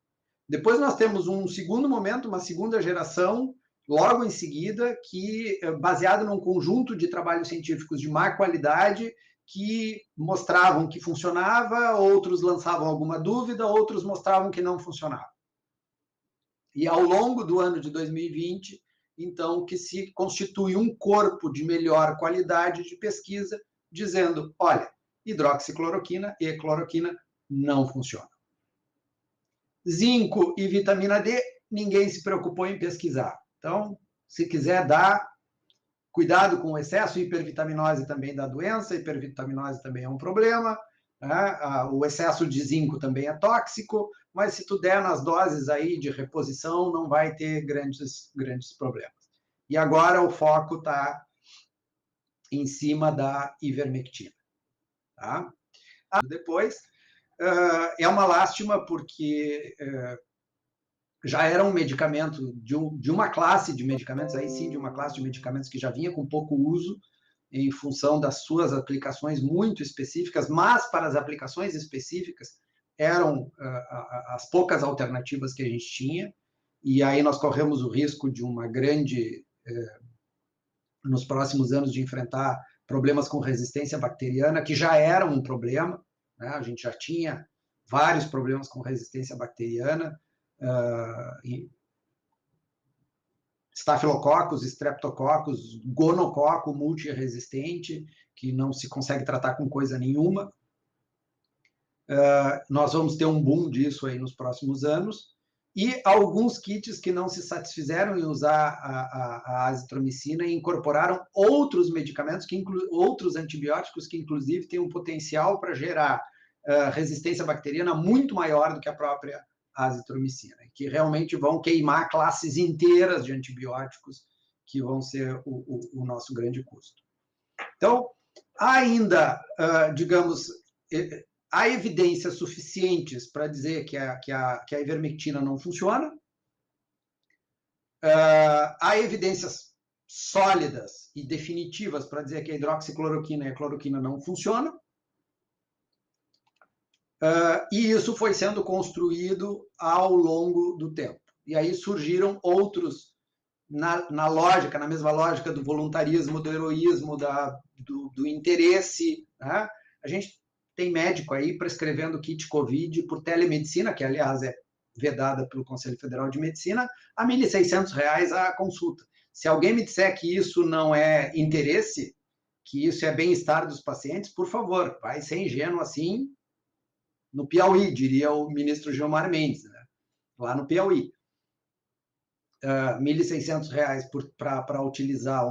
Depois nós temos um segundo momento, uma segunda geração, logo em seguida, que baseado num conjunto de trabalhos científicos de má qualidade, que mostravam que funcionava, outros lançavam alguma dúvida, outros mostravam que não funcionava. E ao longo do ano de 2020, então, que se constitui um corpo de melhor qualidade de pesquisa, dizendo, olha, hidroxicloroquina e cloroquina não funcionam. Zinco e vitamina D, ninguém se preocupou em pesquisar. Então, se quiser dar, cuidado com o excesso, hipervitaminose também dá doença, hipervitaminose também é um problema, né? O excesso de zinco também é tóxico, mas se tu der nas doses aí de reposição, não vai ter grandes problemas. E agora o foco está em cima da ivermectina. Tá? Depois, é uma lástima porque já era um medicamento de uma classe de medicamentos, aí sim, de uma classe de medicamentos que já vinha com pouco uso, em função das suas aplicações muito específicas, mas para as aplicações específicas eram as poucas alternativas que a gente tinha, e aí nós corremos o risco de uma grande, nos próximos anos, de enfrentar problemas com resistência bacteriana, que já era um problema, né? A gente já tinha vários problemas com resistência bacteriana, estafilococcus, streptococcus, gonococo multiresistente, que não se consegue tratar com coisa nenhuma. Nós vamos ter um boom disso aí nos próximos anos, e alguns kits que não se satisfizeram em usar a azitromicina e incorporaram outros medicamentos, outros antibióticos que inclusive têm um potencial para gerar resistência bacteriana muito maior do que a própria azitromicina, que realmente vão queimar classes inteiras de antibióticos, que vão ser o nosso grande custo. Então, ainda, digamos, há evidências suficientes para dizer que a ivermectina não funciona. Há evidências sólidas e definitivas para dizer que a hidroxicloroquina e a cloroquina não funcionam. E isso foi sendo construído ao longo do tempo. E aí surgiram outros, na mesma lógica do voluntarismo, do heroísmo, do interesse, né? A gente tem médico aí prescrevendo kit Covid por telemedicina, que, aliás, é vedada pelo Conselho Federal de Medicina, a R$ 1.600 a consulta. Se alguém me disser que isso não é interesse, que isso é bem-estar dos pacientes, por favor, vai ser ingênuo assim no Piauí, diria o ministro Gilmar Mendes, né? Lá no Piauí. R$ 1.600 para utilizar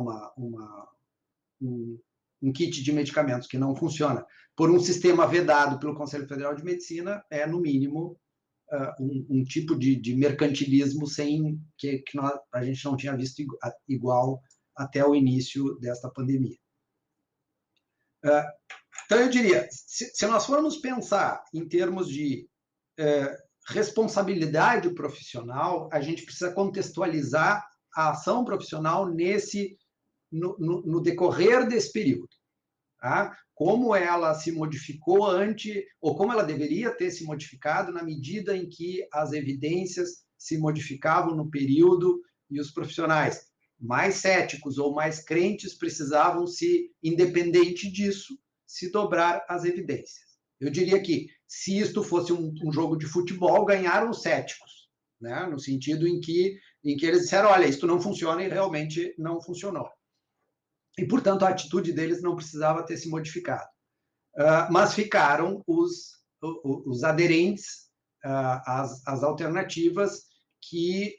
um kit de medicamentos que não funciona por um sistema vedado pelo Conselho Federal de Medicina é, no mínimo, um tipo de mercantilismo que a gente não tinha visto igual até o início desta pandemia. Então, eu diria, se nós formos pensar em termos de responsabilidade profissional, a gente precisa contextualizar a ação profissional no decorrer desse período. Tá? Como ela se modificou ou como ela deveria ter se modificado na medida em que as evidências se modificavam no período e os profissionais mais céticos ou mais crentes precisavam independente disso, se dobrar às evidências. Eu diria que, se isto fosse um jogo de futebol, ganharam os céticos, né? No sentido em que eles disseram, olha, isto não funciona, e realmente não funcionou. E, portanto, a atitude deles não precisava ter se modificado. Mas ficaram os aderentes às alternativas que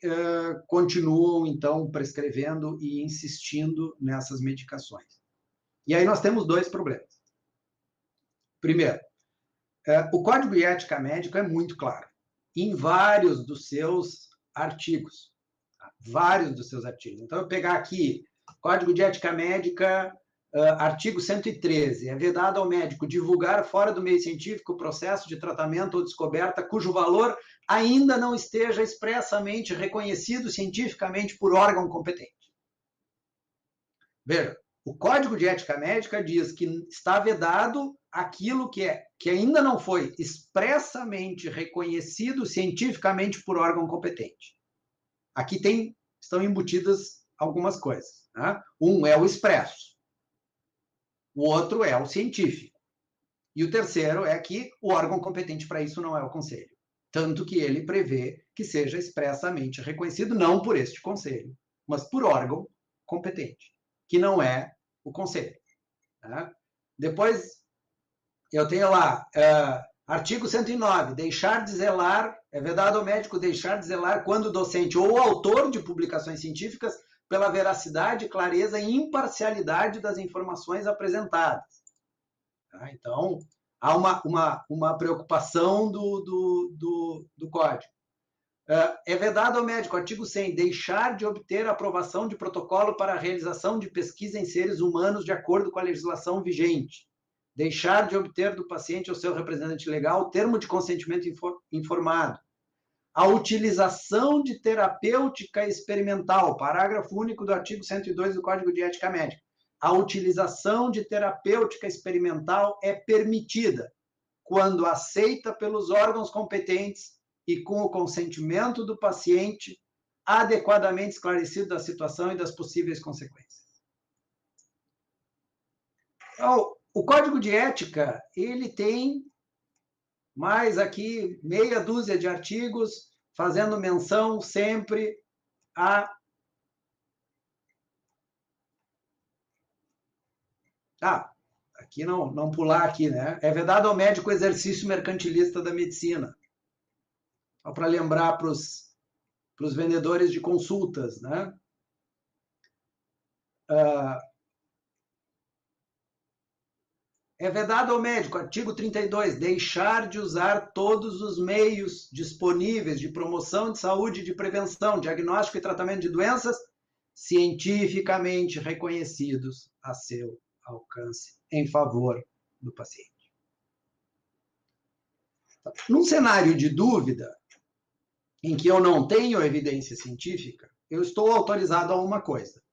continuam, então, prescrevendo e insistindo nessas medicações. E aí nós temos dois problemas. Primeiro, o Código de Ética Médica é muito claro, em vários dos seus artigos. Vários dos seus artigos. Então, eu pegar aqui, Código de Ética Médica, artigo 113, é vedado ao médico divulgar fora do meio científico o processo de tratamento ou descoberta cujo valor ainda não esteja expressamente reconhecido cientificamente por órgão competente. Veja, o Código de Ética Médica diz que está vedado aquilo que ainda não foi expressamente reconhecido cientificamente por órgão competente. Aqui estão embutidas algumas coisas. Né? Um é o expresso, o outro é o científico, e o terceiro é que o órgão competente para isso não é o Conselho. Tanto que ele prevê que seja expressamente reconhecido não por este Conselho, mas por órgão competente, que não é o Conselho. Né? Depois, eu tenho lá, artigo 109, deixar de zelar, é vedado ao médico deixar de zelar quando docente ou autor de publicações científicas pela veracidade, clareza e imparcialidade das informações apresentadas. Tá? Então, há uma preocupação do Código. É vedado ao médico, artigo 100, deixar de obter aprovação de protocolo para a realização de pesquisa em seres humanos de acordo com a legislação vigente. deixar de obter do paciente ou seu representante legal termo de consentimento informado. A utilização de terapêutica experimental, parágrafo único do artigo 102 do Código de Ética Médica. A utilização de terapêutica experimental é permitida quando aceita pelos órgãos competentes e com o consentimento do paciente, adequadamente esclarecido da situação e das possíveis consequências. Então, o Código de Ética, ele tem mais aqui meia dúzia de artigos fazendo menção sempre a... aqui não pular aqui, né? É vedado ao médico o exercício mercantilista da medicina. Só para lembrar para os vendedores de consultas, né? É vedado ao médico, artigo 32, deixar de usar todos os meios disponíveis de promoção de saúde e de prevenção, diagnóstico e tratamento de doenças cientificamente reconhecidos a seu alcance em favor do paciente. Num cenário de dúvida, em que eu não tenho evidência científica, eu estou autorizado a uma coisa.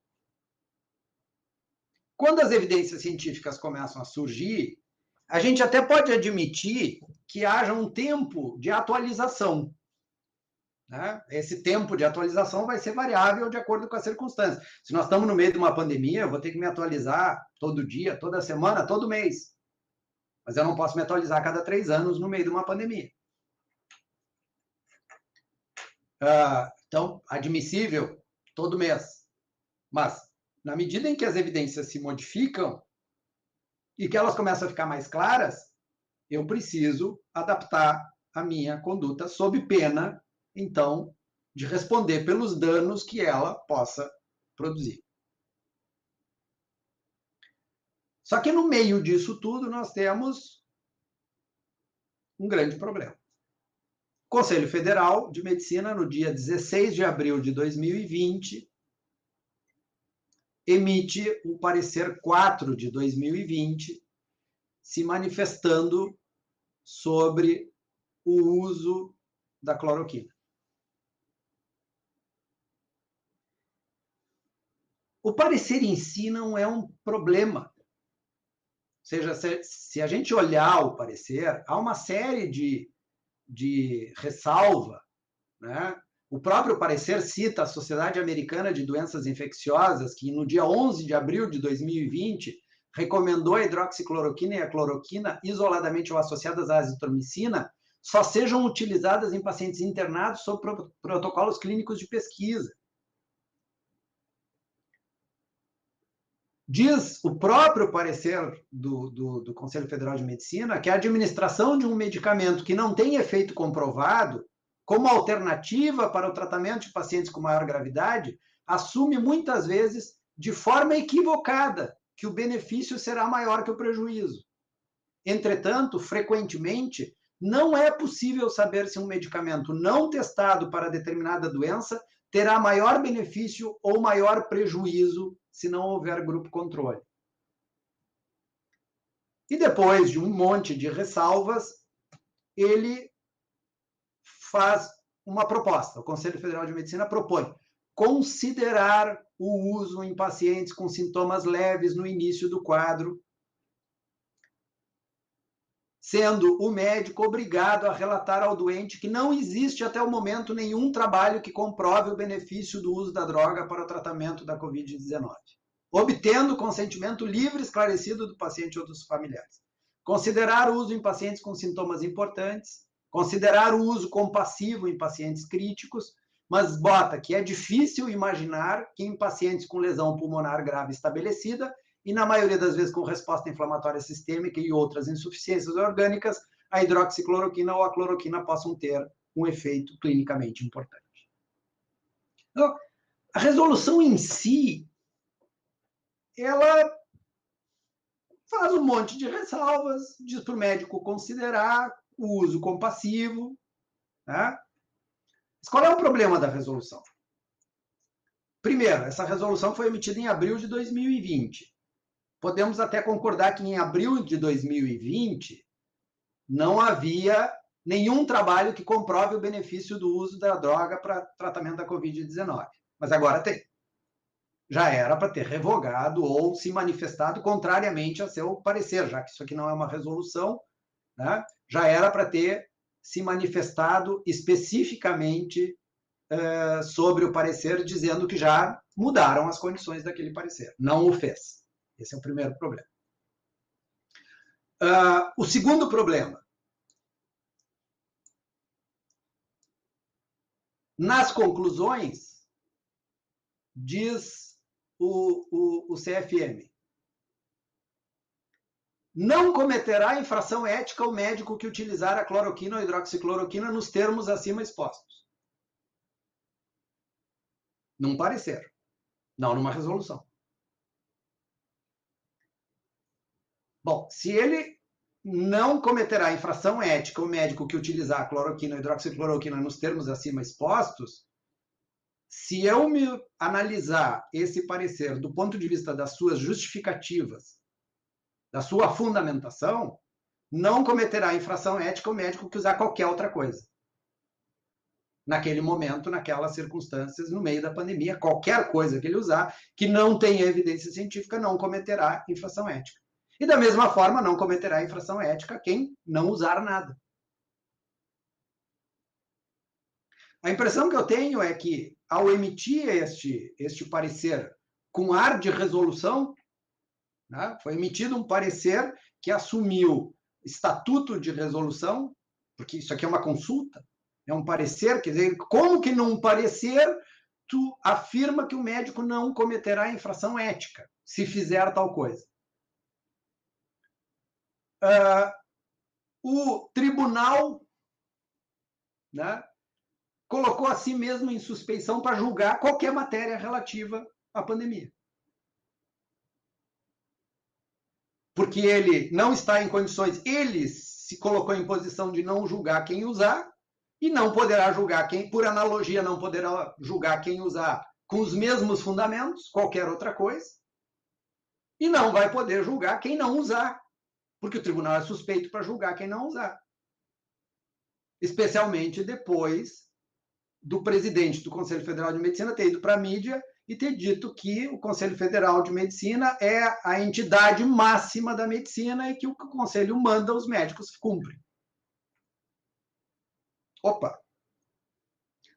Quando as evidências científicas começam a surgir, a gente até pode admitir que haja um tempo de atualização. Né? Esse tempo de atualização vai ser variável de acordo com as circunstâncias. Se nós estamos no meio de uma pandemia, eu vou ter que me atualizar todo dia, toda semana, todo mês. Mas eu não posso me atualizar a cada 3 anos no meio de uma pandemia. Então, admissível todo mês. Mas, na medida em que as evidências se modificam e que elas começam a ficar mais claras, eu preciso adaptar a minha conduta sob pena, então, de responder pelos danos que ela possa produzir. Só que no meio disso tudo nós temos um grande problema. O Conselho Federal de Medicina, no dia 16 de abril de 2020, emite o parecer 4 de 2020, se manifestando sobre o uso da cloroquina. O parecer em si não é um problema. Ou seja, se a gente olhar o parecer, há uma série de ressalva, né? O próprio parecer cita a Sociedade Americana de Doenças Infecciosas, que no dia 11 de abril de 2020 recomendou a hidroxicloroquina e a cloroquina, isoladamente ou associadas à azitromicina, só sejam utilizadas em pacientes internados sob protocolos clínicos de pesquisa. Diz o próprio parecer do Conselho Federal de Medicina que a administração de um medicamento que não tem efeito comprovado, como alternativa para o tratamento de pacientes com maior gravidade, assume muitas vezes, de forma equivocada, que o benefício será maior que o prejuízo. Entretanto, frequentemente, não é possível saber se um medicamento não testado para determinada doença terá maior benefício ou maior prejuízo se não houver grupo controle. E depois de um monte de ressalvas, ele faz uma proposta. O Conselho Federal de Medicina propõe considerar o uso em pacientes com sintomas leves no início do quadro, sendo o médico obrigado a relatar ao doente que não existe até o momento nenhum trabalho que comprove o benefício do uso da droga para o tratamento da Covid-19, obtendo consentimento livre e esclarecido do paciente ou dos familiares. Considerar o uso em pacientes com sintomas importantes, considerar o uso compassivo em pacientes críticos, mas bota que é difícil imaginar que em pacientes com lesão pulmonar grave estabelecida, e na maioria das vezes com resposta inflamatória sistêmica e outras insuficiências orgânicas, a hidroxicloroquina ou a cloroquina possam ter um efeito clinicamente importante. Então, a resolução em si, ela faz um monte de ressalvas, diz para o médico considerar o uso compassivo, né? Mas qual é o problema da resolução? Primeiro, essa resolução foi emitida em abril de 2020. podemos até concordar que em abril de 2020 não havia nenhum trabalho que comprove o benefício do uso da droga para tratamento da Covid-19. Mas agora tem. Já era para ter revogado ou se manifestado contrariamente a seu parecer, já que isso aqui não é uma resolução, né? Já era para ter se manifestado especificamente sobre o parecer, dizendo que já mudaram as condições daquele parecer. Não o fez. Esse é o primeiro problema. O segundo problema. Nas conclusões, diz o CFM, não cometerá infração ética o médico que utilizar a cloroquina ou hidroxicloroquina nos termos acima expostos. Num parecer, não numa resolução. Bom, se ele não cometerá infração ética o médico que utilizar a cloroquina ou hidroxicloroquina nos termos acima expostos, se eu me analisar esse parecer do ponto de vista das suas justificativas, da sua fundamentação, não cometerá infração ética o médico que usar qualquer outra coisa. Naquele momento, naquelas circunstâncias, no meio da pandemia, qualquer coisa que ele usar que não tenha evidência científica não cometerá infração ética. E da mesma forma, não cometerá infração ética quem não usar nada. A impressão que eu tenho é que, ao emitir este parecer com ar de resolução, né, foi emitido um parecer que assumiu estatuto de resolução, porque isso aqui é uma consulta, é um parecer, quer dizer, como que num parecer tu afirma que o médico não cometerá infração ética se fizer tal coisa? O tribunal, né, colocou a si mesmo em suspeição para julgar qualquer matéria relativa à pandemia. Porque ele não está em condições, ele se colocou em posição de não julgar quem usar, e não poderá julgar quem, por analogia, não poderá julgar quem usar com os mesmos fundamentos, qualquer outra coisa, e não vai poder julgar quem não usar, porque o tribunal é suspeito para julgar quem não usar. Especialmente depois do presidente do Conselho Federal de Medicina ter ido para a mídia e ter dito que o Conselho Federal de Medicina é a entidade máxima da medicina e que o Conselho manda, os médicos cumprem. Opa!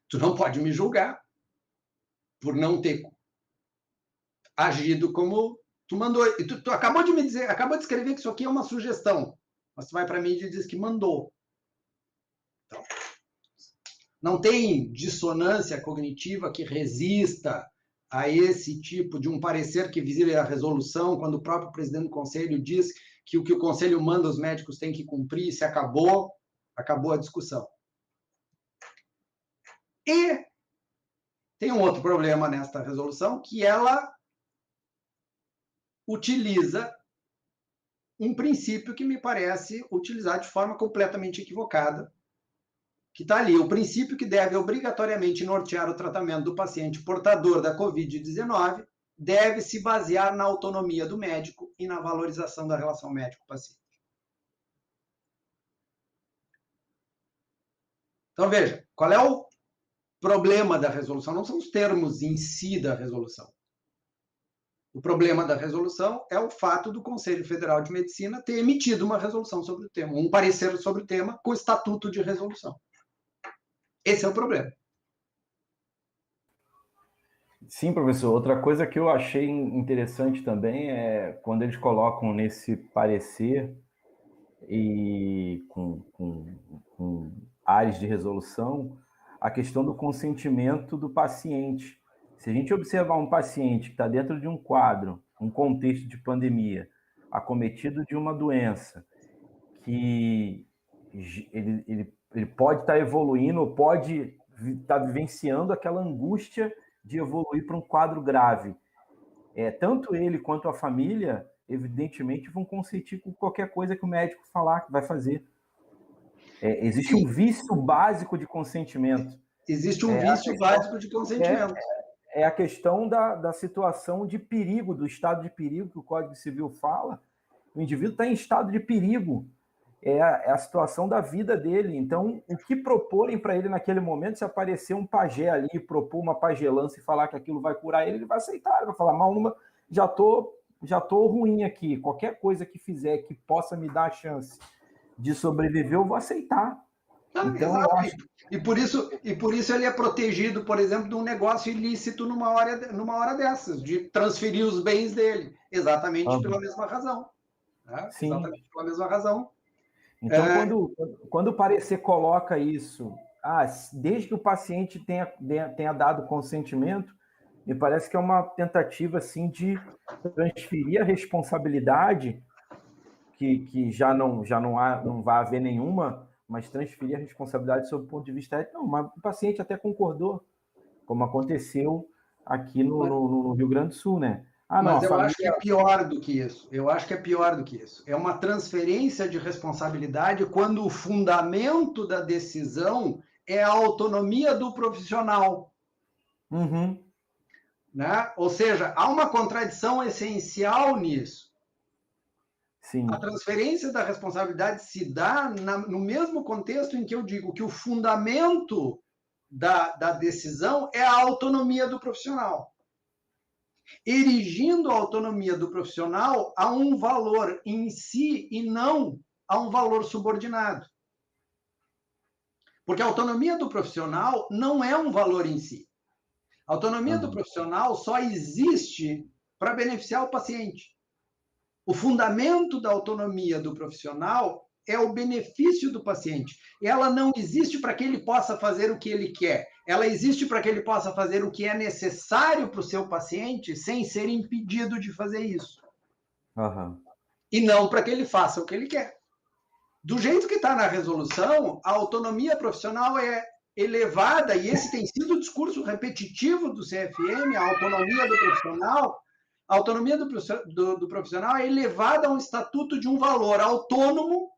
Tu não pode me julgar por não ter agido como tu mandou. E tu acabou de me dizer, acabou de escrever que isso aqui é uma sugestão, mas tu vai para a mídia e diz que mandou. Então, não tem dissonância cognitiva que resista a esse tipo de um parecer que visa a resolução, quando o próprio presidente do Conselho diz que o Conselho manda, os médicos têm que cumprir, se acabou a discussão. E tem um outro problema nesta resolução, que ela utiliza um princípio que me parece utilizar de forma completamente equivocada, que está ali, o princípio que deve obrigatoriamente nortear o tratamento do paciente portador da Covid-19 deve se basear na autonomia do médico e na valorização da relação médico-paciente. Então, veja, qual é o problema da resolução? Não são os termos em si da resolução. O problema da resolução é o fato do Conselho Federal de Medicina ter emitido uma resolução sobre o tema, um parecer sobre o tema com estatuto de resolução. Esse é o problema. Sim, professor. Outra coisa que eu achei interessante também é quando eles colocam nesse parecer e com áreas de resolução a questão do consentimento do paciente. Se a gente observar um paciente que está dentro de um quadro, um contexto de pandemia, acometido de uma doença, que ele pode estar evoluindo ou pode estar vivenciando aquela angústia de evoluir para um quadro grave. Tanto ele quanto a família, evidentemente, vão consentir com qualquer coisa que o médico falar que vai fazer. Existe um vício básico de consentimento. Existe um vício básico de consentimento. é a questão da situação de perigo, do estado de perigo que o Código Civil fala. O indivíduo está em estado de perigo. É a situação da vida dele. Então, o que proporem para ele naquele momento, se aparecer um pajé ali e propor uma pagelança e falar que aquilo vai curar ele, ele vai aceitar, ele vai falar, mal numa, já tô ruim aqui, qualquer coisa que fizer que possa me dar a chance de sobreviver, eu vou aceitar. Então, eu acho... e por isso ele é protegido, por exemplo, de um negócio ilícito numa hora dessas, de transferir os bens dele, exatamente pela mesma razão. Né? Exatamente pela mesma razão. Então, quando o parecer coloca isso, desde que o paciente tenha dado consentimento, me parece que é uma tentativa assim, de transferir a responsabilidade, que já não vai haver nenhuma, mas transferir a responsabilidade sob o ponto de vista ético. Não, mas o paciente até concordou, como aconteceu aqui no Rio Grande do Sul, né? Mas eu acho que é pior do que isso. Eu acho que é pior do que isso. É uma transferência de responsabilidade quando o fundamento da decisão é a autonomia do profissional. Uhum. Né? Ou seja, há uma contradição essencial nisso. Sim. A transferência da responsabilidade se dá no mesmo contexto em que eu digo que o fundamento da decisão é a autonomia do profissional. Erigindo a autonomia do profissional a um valor em si e não a um valor subordinado. Porque a autonomia do profissional não é um valor em si. A autonomia do profissional só existe para beneficiar o paciente. O fundamento da autonomia do profissional é o benefício do paciente. Ela não existe para que ele possa fazer o que ele quer. Ela existe para que ele possa fazer o que é necessário para o seu paciente sem ser impedido de fazer isso. Uhum. E não para que ele faça o que ele quer. Do jeito que está na resolução, a autonomia profissional é elevada, e esse tem sido o discurso repetitivo do CFM, a autonomia do profissional. A autonomia do profissional é elevada a um estatuto de um valor autônomo,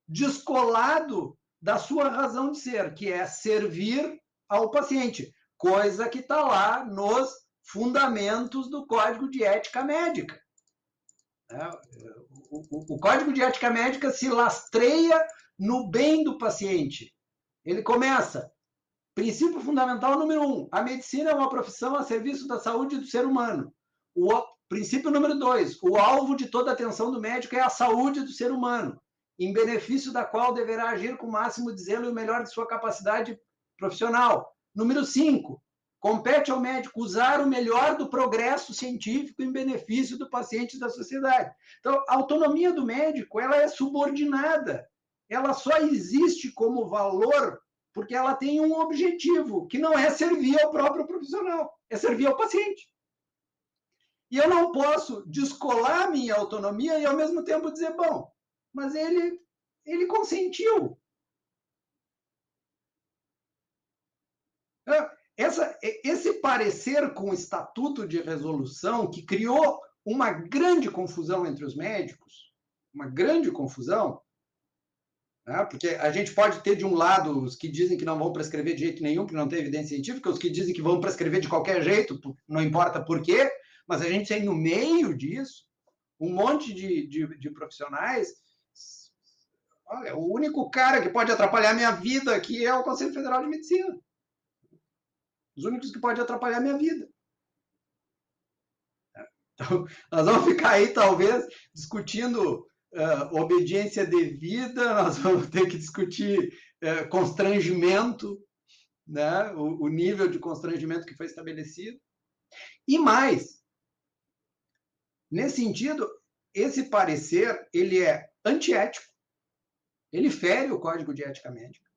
descolado da sua razão de ser, que é servir ao paciente, coisa que está lá nos fundamentos do Código de Ética Médica. O Código de Ética Médica se lastreia no bem do paciente. Ele começa, princípio fundamental número 1, a medicina é uma profissão a serviço da saúde do ser humano. O princípio número 2, o alvo de toda atenção do médico é a saúde do ser humano, em benefício da qual deverá agir com o máximo de zelo e o melhor de sua capacidade profissional. Número 5, compete ao médico usar o melhor do progresso científico em benefício do paciente e da sociedade. Então, a autonomia do médico, ela é subordinada. Ela só existe como valor porque ela tem um objetivo, que não é servir ao próprio profissional, é servir ao paciente. E eu não posso descolar minha autonomia e, ao mesmo tempo, dizer, bom, mas ele consentiu. Esse parecer com o estatuto de resolução, que criou uma grande confusão entre os médicos, uma grande confusão, né? Porque a gente pode ter, de um lado, os que dizem que não vão prescrever de jeito nenhum, porque não tem evidência científica, os que dizem que vão prescrever de qualquer jeito, não importa por quê, mas a gente tem no meio disso um monte de profissionais. Olha, o único cara que pode atrapalhar a minha vida aqui é o Conselho Federal de Medicina. Os únicos que podem atrapalhar a minha vida. Então, nós vamos ficar aí, talvez, discutindo obediência devida, nós vamos ter que discutir constrangimento, né? O nível de constrangimento que foi estabelecido. E mais, nesse sentido, esse parecer, ele é antiético, ele fere o Código de Ética Médica,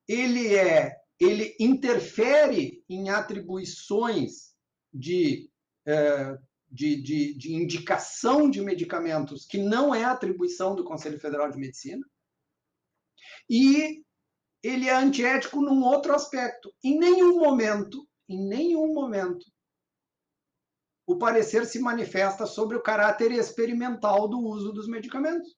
ele interfere em atribuições de indicação de medicamentos que não é atribuição do Conselho Federal de Medicina, e ele é antiético num outro aspecto. Em nenhum momento, o parecer se manifesta sobre o caráter experimental do uso dos medicamentos.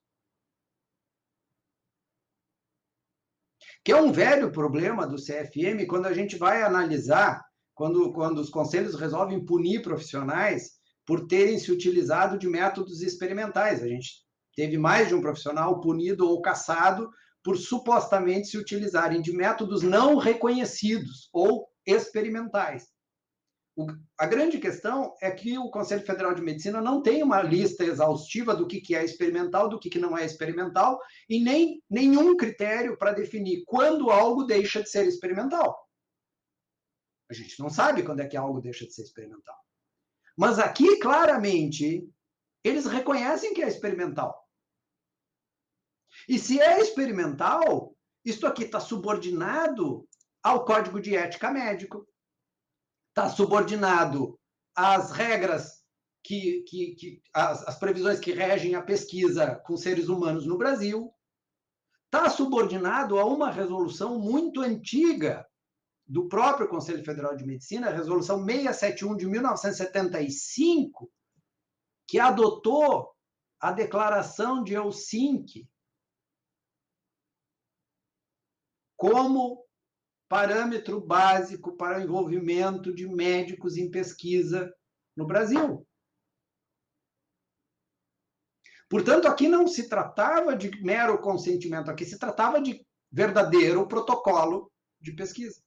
Que é um velho problema do CFM quando a gente vai analisar quando os conselhos resolvem punir profissionais por terem se utilizado de métodos experimentais. A gente teve mais de um profissional punido ou cassado por supostamente se utilizarem de métodos não reconhecidos ou experimentais. A grande questão é que o Conselho Federal de Medicina não tem uma lista exaustiva do que é experimental, do que não é experimental, e nem nenhum critério para definir quando algo deixa de ser experimental. A gente não sabe quando é que algo deixa de ser experimental. Mas aqui, claramente, eles reconhecem que é experimental. E se é experimental, isto aqui está subordinado ao Código de Ética Médico, está subordinado às regras, as previsões que regem a pesquisa com seres humanos no Brasil, está subordinado a uma resolução muito antiga do próprio Conselho Federal de Medicina, a resolução 671 de 1975, que adotou a declaração de Helsinki como parâmetro básico para o envolvimento de médicos em pesquisa no Brasil. Portanto, aqui não se tratava de mero consentimento, aqui se tratava de verdadeiro protocolo de pesquisa.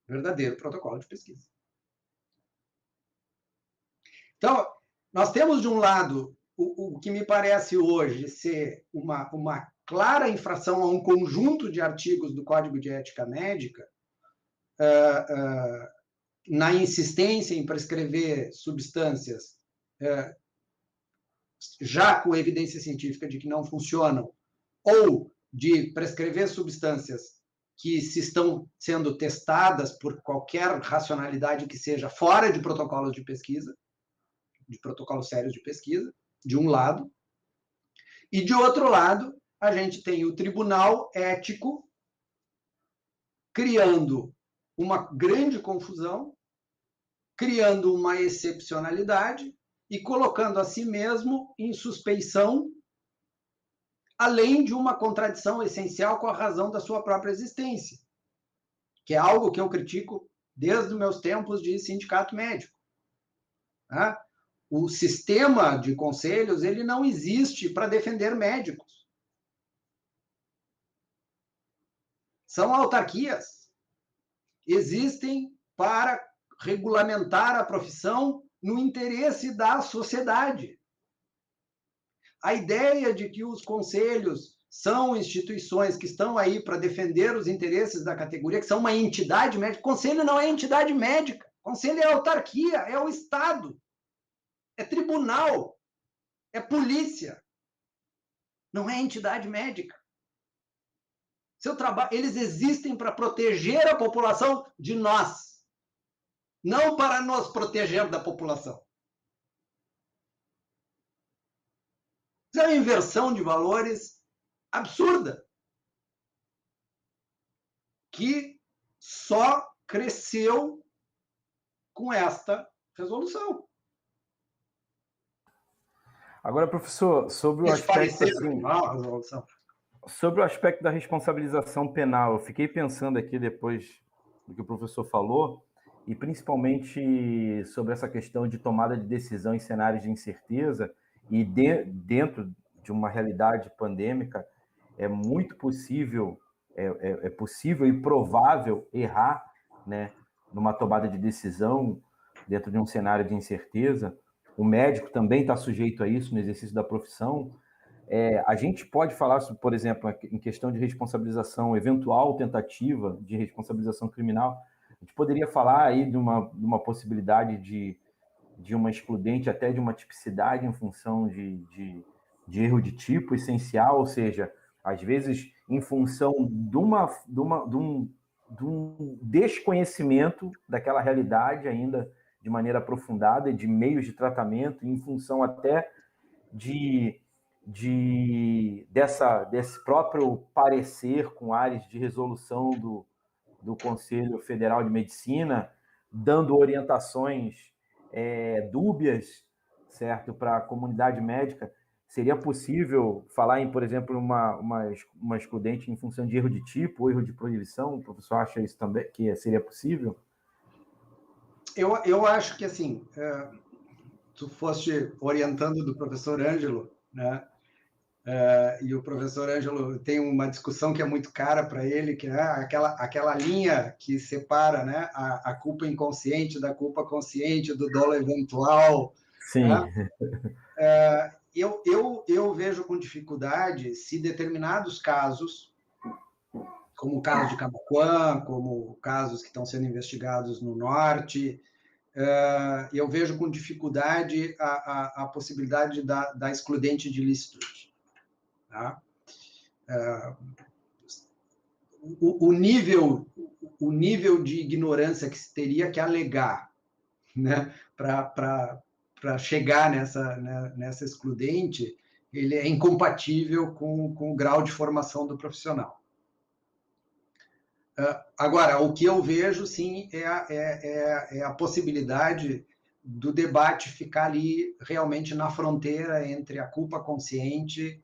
Verdadeiro protocolo de pesquisa. Então, nós temos, de um lado, o que me parece hoje ser uma clara infração a um conjunto de artigos do Código de Ética Médica, na insistência em prescrever substâncias já com evidência científica de que não funcionam, ou de prescrever substâncias que se estão sendo testadas por qualquer racionalidade que seja fora de protocolos de pesquisa, de protocolos sérios de pesquisa, de um lado. E, de outro lado, a gente tem o tribunal ético criando uma grande confusão, criando uma excepcionalidade e colocando a si mesmo em suspeição, além de uma contradição essencial com a razão da sua própria existência, que é algo que eu critico desde os meus tempos de sindicato médico. O sistema de conselhos, ele não existe para defender médicos. São autarquias. Existem para regulamentar a profissão no interesse da sociedade. A ideia de que os conselhos são instituições que estão aí para defender os interesses da categoria, que são uma entidade médica. Conselho não é entidade médica. Conselho é autarquia, é o Estado. É tribunal, é polícia, não é entidade médica. Seu trabalho, eles existem para proteger a população de nós, não para nos proteger da população. Isso é uma inversão de valores absurda, que só cresceu com esta resolução. Agora, professor, sobre o aspecto sobre o aspecto da responsabilização penal, eu fiquei pensando aqui depois do que o professor falou, e principalmente sobre essa questão de tomada de decisão em cenários de incerteza, e dentro de uma realidade pandêmica, é muito possível, é possível e provável errar, né, numa tomada de decisão dentro de um cenário de incerteza. O médico também está sujeito a isso no exercício da profissão. A gente pode falar, por exemplo, em questão de responsabilização, eventual tentativa de responsabilização criminal, a gente poderia falar aí de uma possibilidade de uma excludente, até de uma tipicidade em função de erro de tipo essencial, ou seja, às vezes em função de um desconhecimento daquela realidade ainda de maneira aprofundada e de meios de tratamento, em função até desse próprio parecer com áreas de resolução do Conselho Federal de Medicina, dando orientações dúbias, certo, para a comunidade médica. Seria possível falar em, por exemplo, uma excludente em função de erro de tipo ou erro de proibição? O professor acha isso também, que seria possível? Eu acho que, assim, tu foste orientando do professor Ângelo, né? E o professor Ângelo tem uma discussão que é muito cara para ele, que é aquela linha que separa, né, a culpa inconsciente da culpa consciente, do dolo eventual. Sim. Né? Eu vejo com dificuldade se determinados casos, como o caso de Camaquã, como casos que estão sendo investigados no Norte, eu vejo com dificuldade a possibilidade da excludente de licitude. Tá? O nível de ignorância que se teria que alegar, né, para chegar nessa excludente, ele é incompatível com o grau de formação do profissional. Agora, o que eu vejo, sim, é a possibilidade do debate ficar ali realmente na fronteira entre a culpa consciente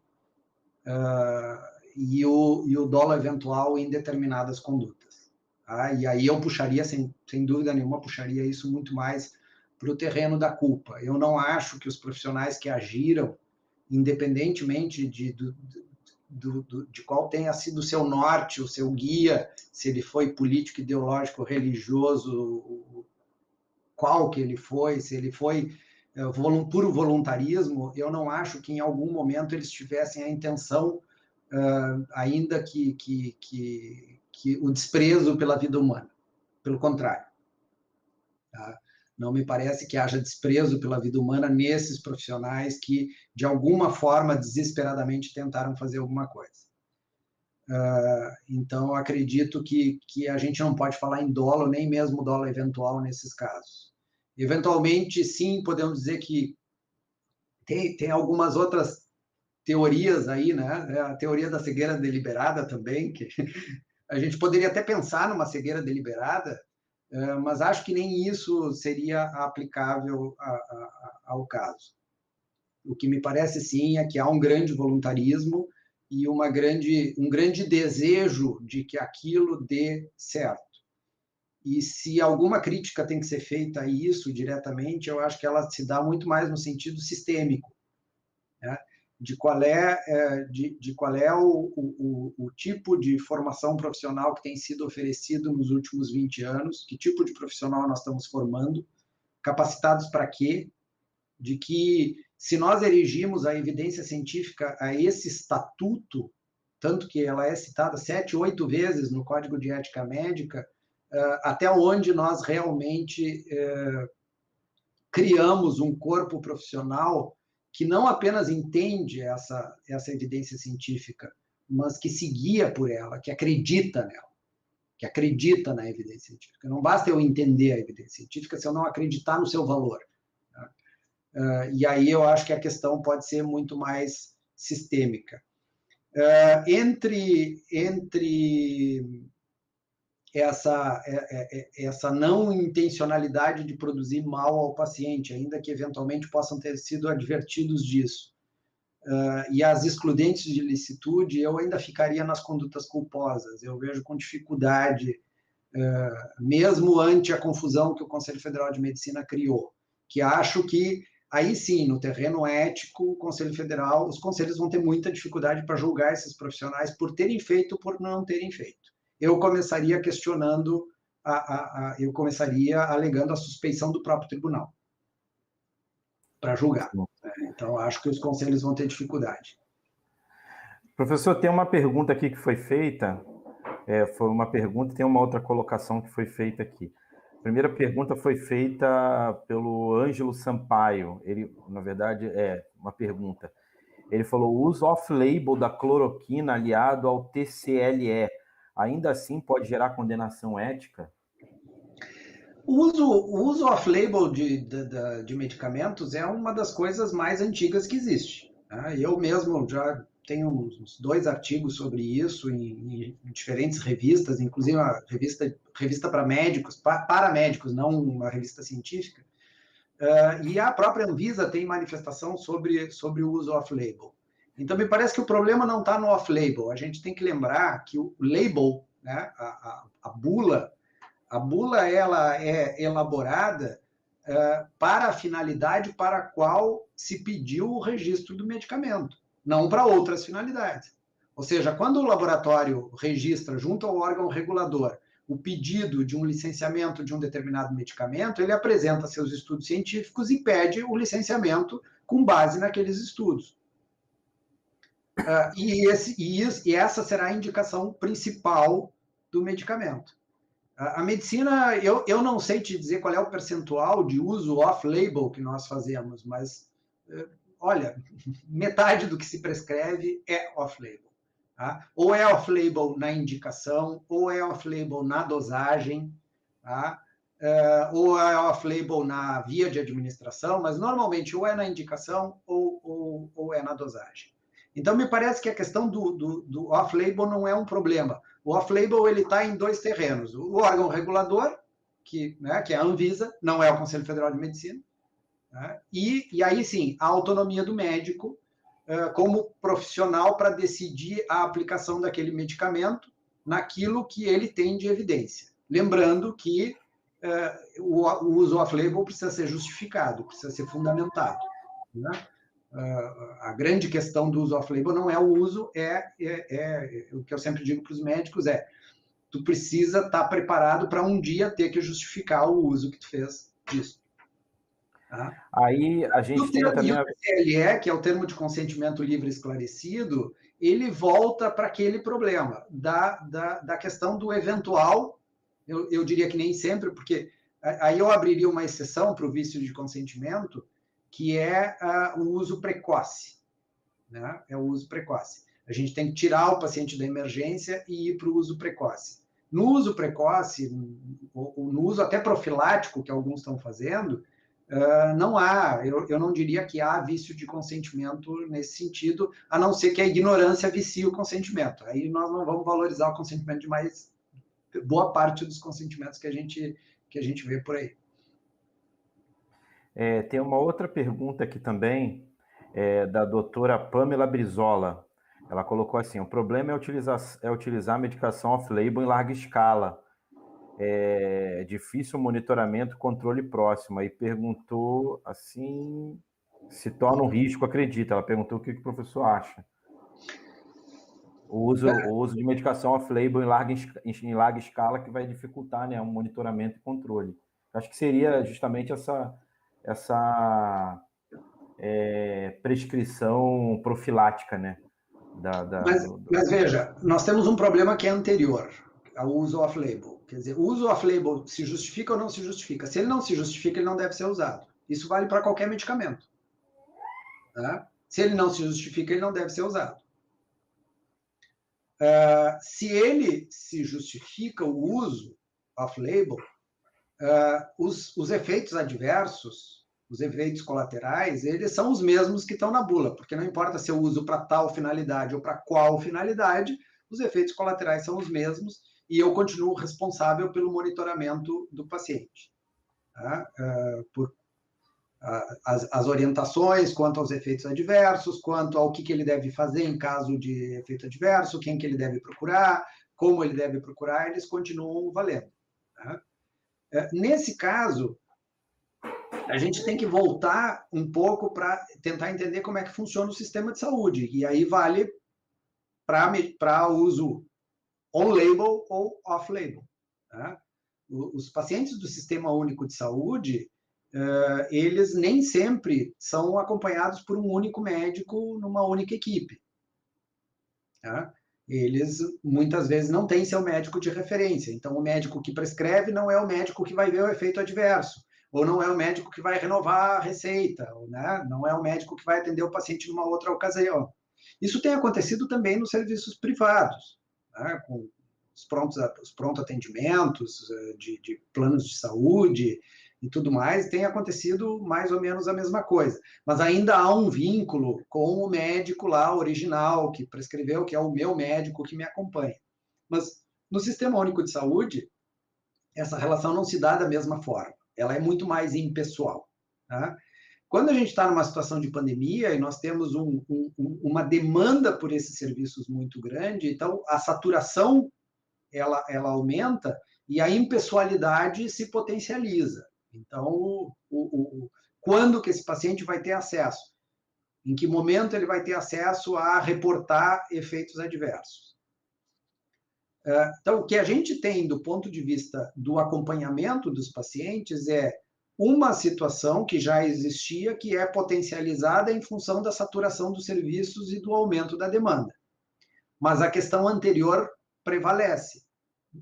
e o dolo eventual em determinadas condutas. Tá? E aí eu puxaria, sem dúvida nenhuma, puxaria isso muito mais para o terreno da culpa. Eu não acho que os profissionais que agiram, independentemente de qual tenha sido o seu norte, o seu guia, se ele foi político, ideológico, religioso, qual que ele foi, se ele foi puro voluntarismo, eu não acho que em algum momento eles tivessem a intenção, ainda que o desprezo pela vida humana. Pelo contrário. Tá? Não me parece que haja desprezo pela vida humana nesses profissionais que, de alguma forma, desesperadamente tentaram fazer alguma coisa. Então, acredito que a gente não pode falar em dolo, nem mesmo dolo eventual nesses casos. Eventualmente, sim, podemos dizer que tem algumas outras teorias aí, né? A teoria da cegueira deliberada também, que a gente poderia até pensar numa cegueira deliberada, mas acho que nem isso seria aplicável ao caso. O que me parece, sim, é que há um grande voluntarismo e um grande desejo de que aquilo dê certo. E se alguma crítica tem que ser feita a isso diretamente, eu acho que ela se dá muito mais no sentido sistêmico, né? De qual é o tipo de formação profissional que tem sido oferecido nos últimos 20 anos, que tipo de profissional nós estamos formando, capacitados para quê, de que se nós erigimos a evidência científica a esse estatuto, tanto que ela é citada 7, 8 vezes no Código de Ética Médica, até onde nós realmente criamos um corpo profissional que não apenas entende essa evidência científica, mas que se guia por ela, que acredita nela, que acredita na evidência científica. Não basta eu entender a evidência científica se eu não acreditar no seu valor. E aí eu acho que a questão pode ser muito mais sistêmica. Entre essa não intencionalidade de produzir mal ao paciente, ainda que eventualmente possam ter sido advertidos disso, e as excludentes de licitude, eu ainda ficaria nas condutas culposas. Eu vejo com dificuldade, mesmo ante a confusão que o Conselho Federal de Medicina criou, que acho que aí sim, no terreno ético, o Conselho Federal, os conselhos vão ter muita dificuldade para julgar esses profissionais por terem feito ou por não terem feito. Eu começaria questionando, eu começaria alegando a suspeição do próprio tribunal para julgar. Então, acho que os conselhos vão ter dificuldade. Professor, tem uma pergunta aqui que foi feita, foi uma pergunta, tem uma outra colocação que foi feita aqui. A primeira pergunta foi feita pelo Ângelo Sampaio. Ele, na verdade, é uma pergunta. Ele falou: o uso off-label da cloroquina aliado ao TCLE, ainda assim pode gerar condenação ética? O uso off-label de medicamentos é uma das coisas mais antigas que existe. Eu mesmo já tenho uns 2 artigos sobre isso em diferentes revistas, inclusive uma revista para médicos, para médicos, não uma revista científica, E a própria Anvisa tem manifestação sobre o uso off-label. Então, me parece que o problema não está no off-label. A gente tem que lembrar que o label, né, a bula ela é elaborada para a finalidade para a qual se pediu o registro do medicamento, não para outras finalidades. Ou seja, quando o laboratório registra junto ao órgão regulador o pedido de um licenciamento de um determinado medicamento, ele apresenta seus estudos científicos e pede o licenciamento com base naqueles estudos. E essa será a indicação principal do medicamento. A medicina, eu não sei te dizer qual é o percentual de uso off-label que nós fazemos, mas, olha, metade do que se prescreve é off-label. Tá? Ou é off-label na indicação, ou é off-label na dosagem, tá? Ou é off-label na via de administração, mas normalmente ou é na indicação ou é na dosagem. Então, me parece que a questão do off-label não é um problema. O off-label está em dois terrenos. O órgão regulador, que é a Anvisa, não é o Conselho Federal de Medicina, né? E aí sim, a autonomia do médico como profissional para decidir a aplicação daquele medicamento naquilo que ele tem de evidência. Lembrando que o uso off-label precisa ser justificado, precisa ser fundamentado, né? A grande questão do uso off-label não é o uso, o que eu sempre digo para os médicos tu precisa estar preparado para um dia ter que justificar o uso que tu fez disso. Tá? Aí a gente tem também... o TLE, que é o termo de consentimento livre e esclarecido, ele volta para aquele problema da questão do eventual, eu diria que nem sempre, porque aí eu abriria uma exceção para o vício de consentimento, que é o uso precoce. Né? É o uso precoce. A gente tem que tirar o paciente da emergência e ir para o uso precoce. No uso precoce, no uso até profilático que alguns estão fazendo, não há, eu não diria que há vício de consentimento nesse sentido, a não ser que a ignorância vicie o consentimento. Aí nós não vamos valorizar o consentimento de mais boa parte dos consentimentos que a gente vê por aí. Tem uma outra pergunta aqui também, da doutora Pamela Brizola. Ela colocou assim: o problema é utilizar a medicação off-label em larga escala. Difícil monitoramento, controle próximo. Aí perguntou assim, se torna um risco, acredita. Ela perguntou o que o professor acha. O uso de medicação off-label em larga escala, que vai dificultar, né, um monitoramento e controle. Acho que seria justamente essa prescrição profilática, né? Mas veja, nós temos um problema que é anterior ao uso off-label. Quer dizer, o uso off-label se justifica ou não se justifica? Se ele não se justifica, ele não deve ser usado. Isso vale para qualquer medicamento. Tá? Se ele não se justifica, ele não deve ser usado. Se ele se justifica o uso off-label, os efeitos adversos, os efeitos colaterais, eles são os mesmos que estão na bula, porque não importa se eu uso para tal finalidade ou para qual finalidade, os efeitos colaterais são os mesmos e eu continuo responsável pelo monitoramento do paciente. Tá? As orientações quanto aos efeitos adversos, quanto ao que ele deve fazer em caso de efeito adverso, quem que ele deve procurar, como ele deve procurar, eles continuam valendo. Tá? Nesse caso, a gente tem que voltar um pouco para tentar entender como é que funciona o sistema de saúde, e aí vale para uso on-label ou off-label. Tá? Os pacientes do Sistema Único de Saúde, eles nem sempre são acompanhados por um único médico numa única equipe. Tá? Eles, muitas vezes, não têm seu médico de referência. Então, o médico que prescreve não é o médico que vai ver o efeito adverso, ou não é o médico que vai renovar a receita, né? Não é o médico que vai atender o paciente numa outra ocasião. Isso tem acontecido também nos serviços privados, né? Com os pronto atendimentos de planos de saúde e tudo mais, tem acontecido mais ou menos a mesma coisa. Mas ainda há um vínculo com o médico lá original, que prescreveu, que é o meu médico que me acompanha. Mas no Sistema Único de Saúde, essa relação não se dá da mesma forma. Ela é muito mais impessoal. Tá? Quando a gente está numa situação de pandemia e nós temos uma demanda por esses serviços muito grande, então a saturação ela aumenta e a impessoalidade se potencializa. Então, quando que esse paciente vai ter acesso? Em que momento ele vai ter acesso a reportar efeitos adversos? Então, o que a gente tem do ponto de vista do acompanhamento dos pacientes é uma situação que já existia, que é potencializada em função da saturação dos serviços e do aumento da demanda. Mas a questão anterior prevalece.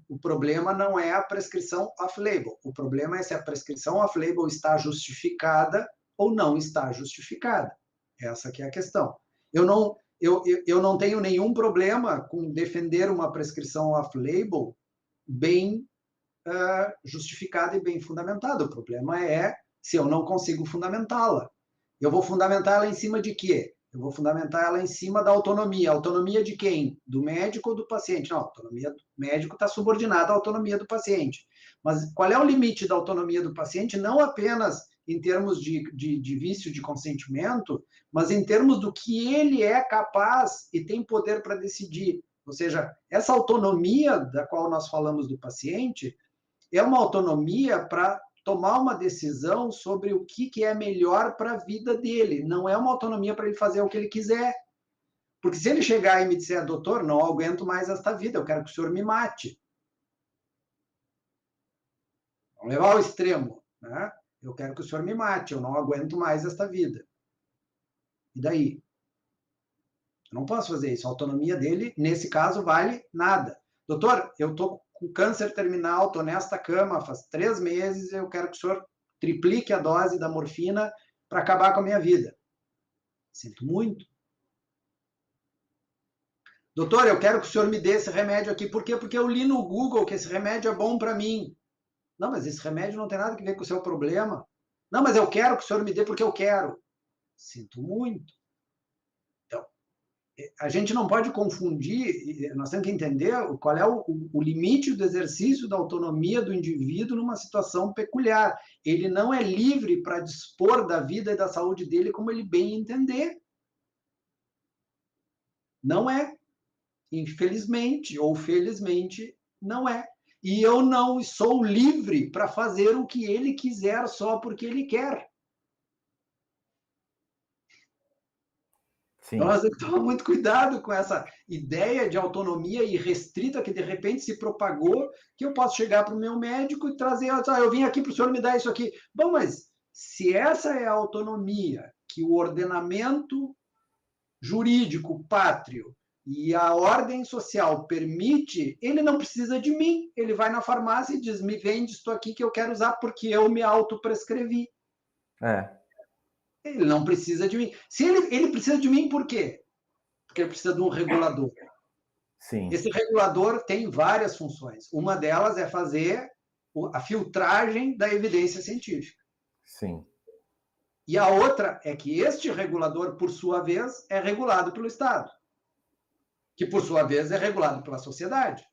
O problema não é a prescrição off-label. O problema é se a prescrição off-label está justificada ou não está justificada. Essa que é a questão. Eu não tenho nenhum problema com defender uma prescrição off-label bem justificada e bem fundamentada. O problema é se eu não consigo fundamentá-la. Eu vou fundamentá-la em cima de quê? Eu vou fundamentar ela em cima da autonomia. Autonomia de quem? Do médico ou do paciente? Não, a autonomia do médico está subordinada à autonomia do paciente. Mas qual é o limite da autonomia do paciente? Não apenas em termos de vício de consentimento, mas em termos do que ele é capaz e tem poder para decidir. Ou seja, essa autonomia da qual nós falamos do paciente é uma autonomia para tomar uma decisão sobre o que é melhor para a vida dele. Não é uma autonomia para ele fazer o que ele quiser. Porque se ele chegar e me disser, doutor, não aguento mais esta vida, eu quero que o senhor me mate. Vamos levar ao extremo, né? Eu quero que o senhor me mate, eu não aguento mais esta vida. E daí? Eu não posso fazer isso. A autonomia dele, nesse caso, vale nada. Doutor, eu estou com câncer terminal, estou nesta cama faz 3 meses, eu quero que o senhor triplique a dose da morfina para acabar com a minha vida. Sinto muito. Doutor, eu quero que o senhor me dê esse remédio aqui. Por quê? Porque eu li no Google que esse remédio é bom para mim. Não, mas esse remédio não tem nada a ver com o seu problema. Não, mas eu quero que o senhor me dê porque eu quero. Sinto muito. Então, a gente não pode confundir, nós temos que entender qual é o limite do exercício da autonomia do indivíduo numa situação peculiar. Ele não é livre para dispor da vida e da saúde dele como ele bem entender. Não é. Infelizmente ou felizmente, não é. E eu não sou livre para fazer o que ele quiser só porque ele quer. Sim. Então, nós temos que tomar muito cuidado com essa ideia de autonomia irrestrita que, de repente, se propagou, que eu posso chegar para o meu médico e trazer, eu vim aqui para o senhor me dar isso aqui. Bom, mas se essa é a autonomia que o ordenamento jurídico pátrio e a ordem social permite, ele não precisa de mim. Ele vai na farmácia e diz, me vende isso aqui que eu quero usar porque eu me autoprescrevi. Ele não precisa de mim. Se ele precisa de mim, por quê? Porque ele precisa de um regulador. Sim. Esse regulador tem várias funções. Uma delas é fazer a filtragem da evidência científica. Sim. E a outra é que este regulador, por sua vez, é regulado pelo Estado, que, por sua vez, é regulado pela sociedade.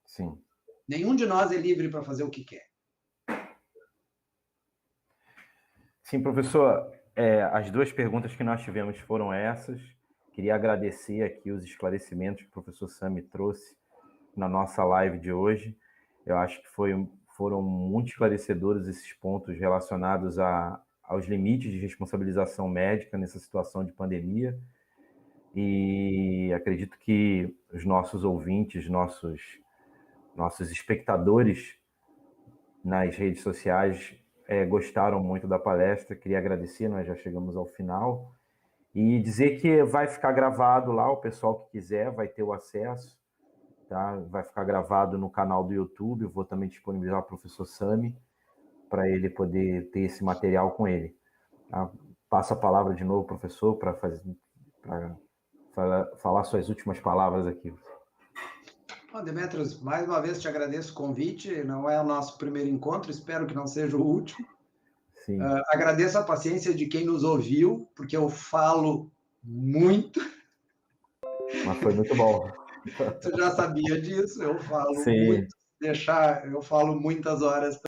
Sim. Nenhum de nós é livre para fazer o que quer. Sim, professor. As 2 perguntas que nós tivemos foram essas. Queria agradecer aqui os esclarecimentos que o professor Sami trouxe na nossa live de hoje. Eu acho que foram muito esclarecedores esses pontos relacionados aos limites de responsabilização médica nessa situação de pandemia. E acredito que os nossos ouvintes, nossos espectadores nas redes sociais gostaram muito da palestra. Queria agradecer, nós já chegamos ao final. E dizer que vai ficar gravado lá, o pessoal que quiser vai ter o acesso, tá? Vai ficar gravado no canal do YouTube. Eu vou também disponibilizar o professor Sami para ele poder ter esse material com ele. Tá? Passo a palavra de novo, professor, para falar suas últimas palavras aqui. Bom, Demetrios, mais uma vez te agradeço o convite. Não é o nosso primeiro encontro, espero que não seja o último. Sim. Agradeço a paciência de quem nos ouviu, porque eu falo muito. Mas foi muito bom. Você já sabia disso, eu falo muito. Eu falo muitas horas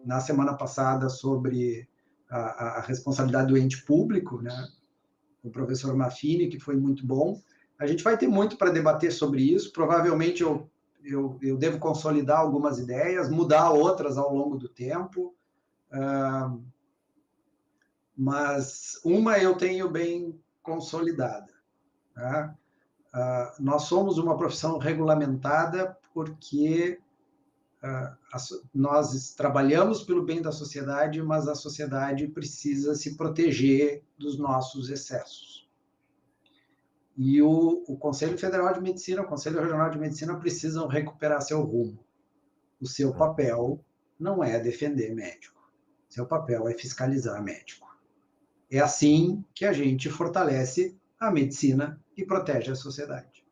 na semana passada sobre a responsabilidade do ente público, né? O professor Maffini, que foi muito bom. A gente vai ter muito para debater sobre isso. Provavelmente eu devo consolidar algumas ideias, mudar outras ao longo do tempo. Mas uma eu tenho bem consolidada. Tá? Nós somos uma profissão regulamentada porque nós trabalhamos pelo bem da sociedade, mas a sociedade precisa se proteger dos nossos excessos. E o Conselho Federal de Medicina, o Conselho Regional de Medicina precisam recuperar seu rumo. O seu papel não é defender médico. Seu papel é fiscalizar médico. É assim que a gente fortalece a medicina e protege a sociedade.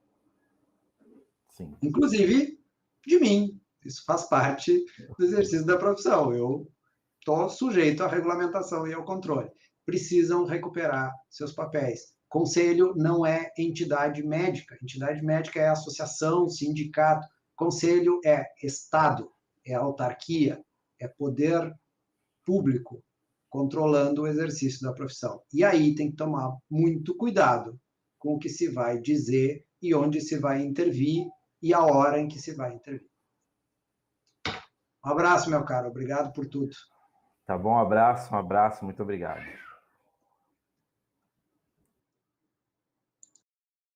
Sim. Inclusive de mim. Isso faz parte do exercício da profissão. Eu estou sujeito à regulamentação e ao controle. Precisam recuperar seus papéis. Conselho não é entidade médica. Entidade médica é associação, sindicato. Conselho é Estado, é autarquia, é poder público controlando o exercício da profissão. E aí tem que tomar muito cuidado com o que se vai dizer e onde se vai intervir e a hora em que se vai intervir. Um abraço, meu caro. Obrigado por tudo. Tá bom, um abraço, muito obrigado.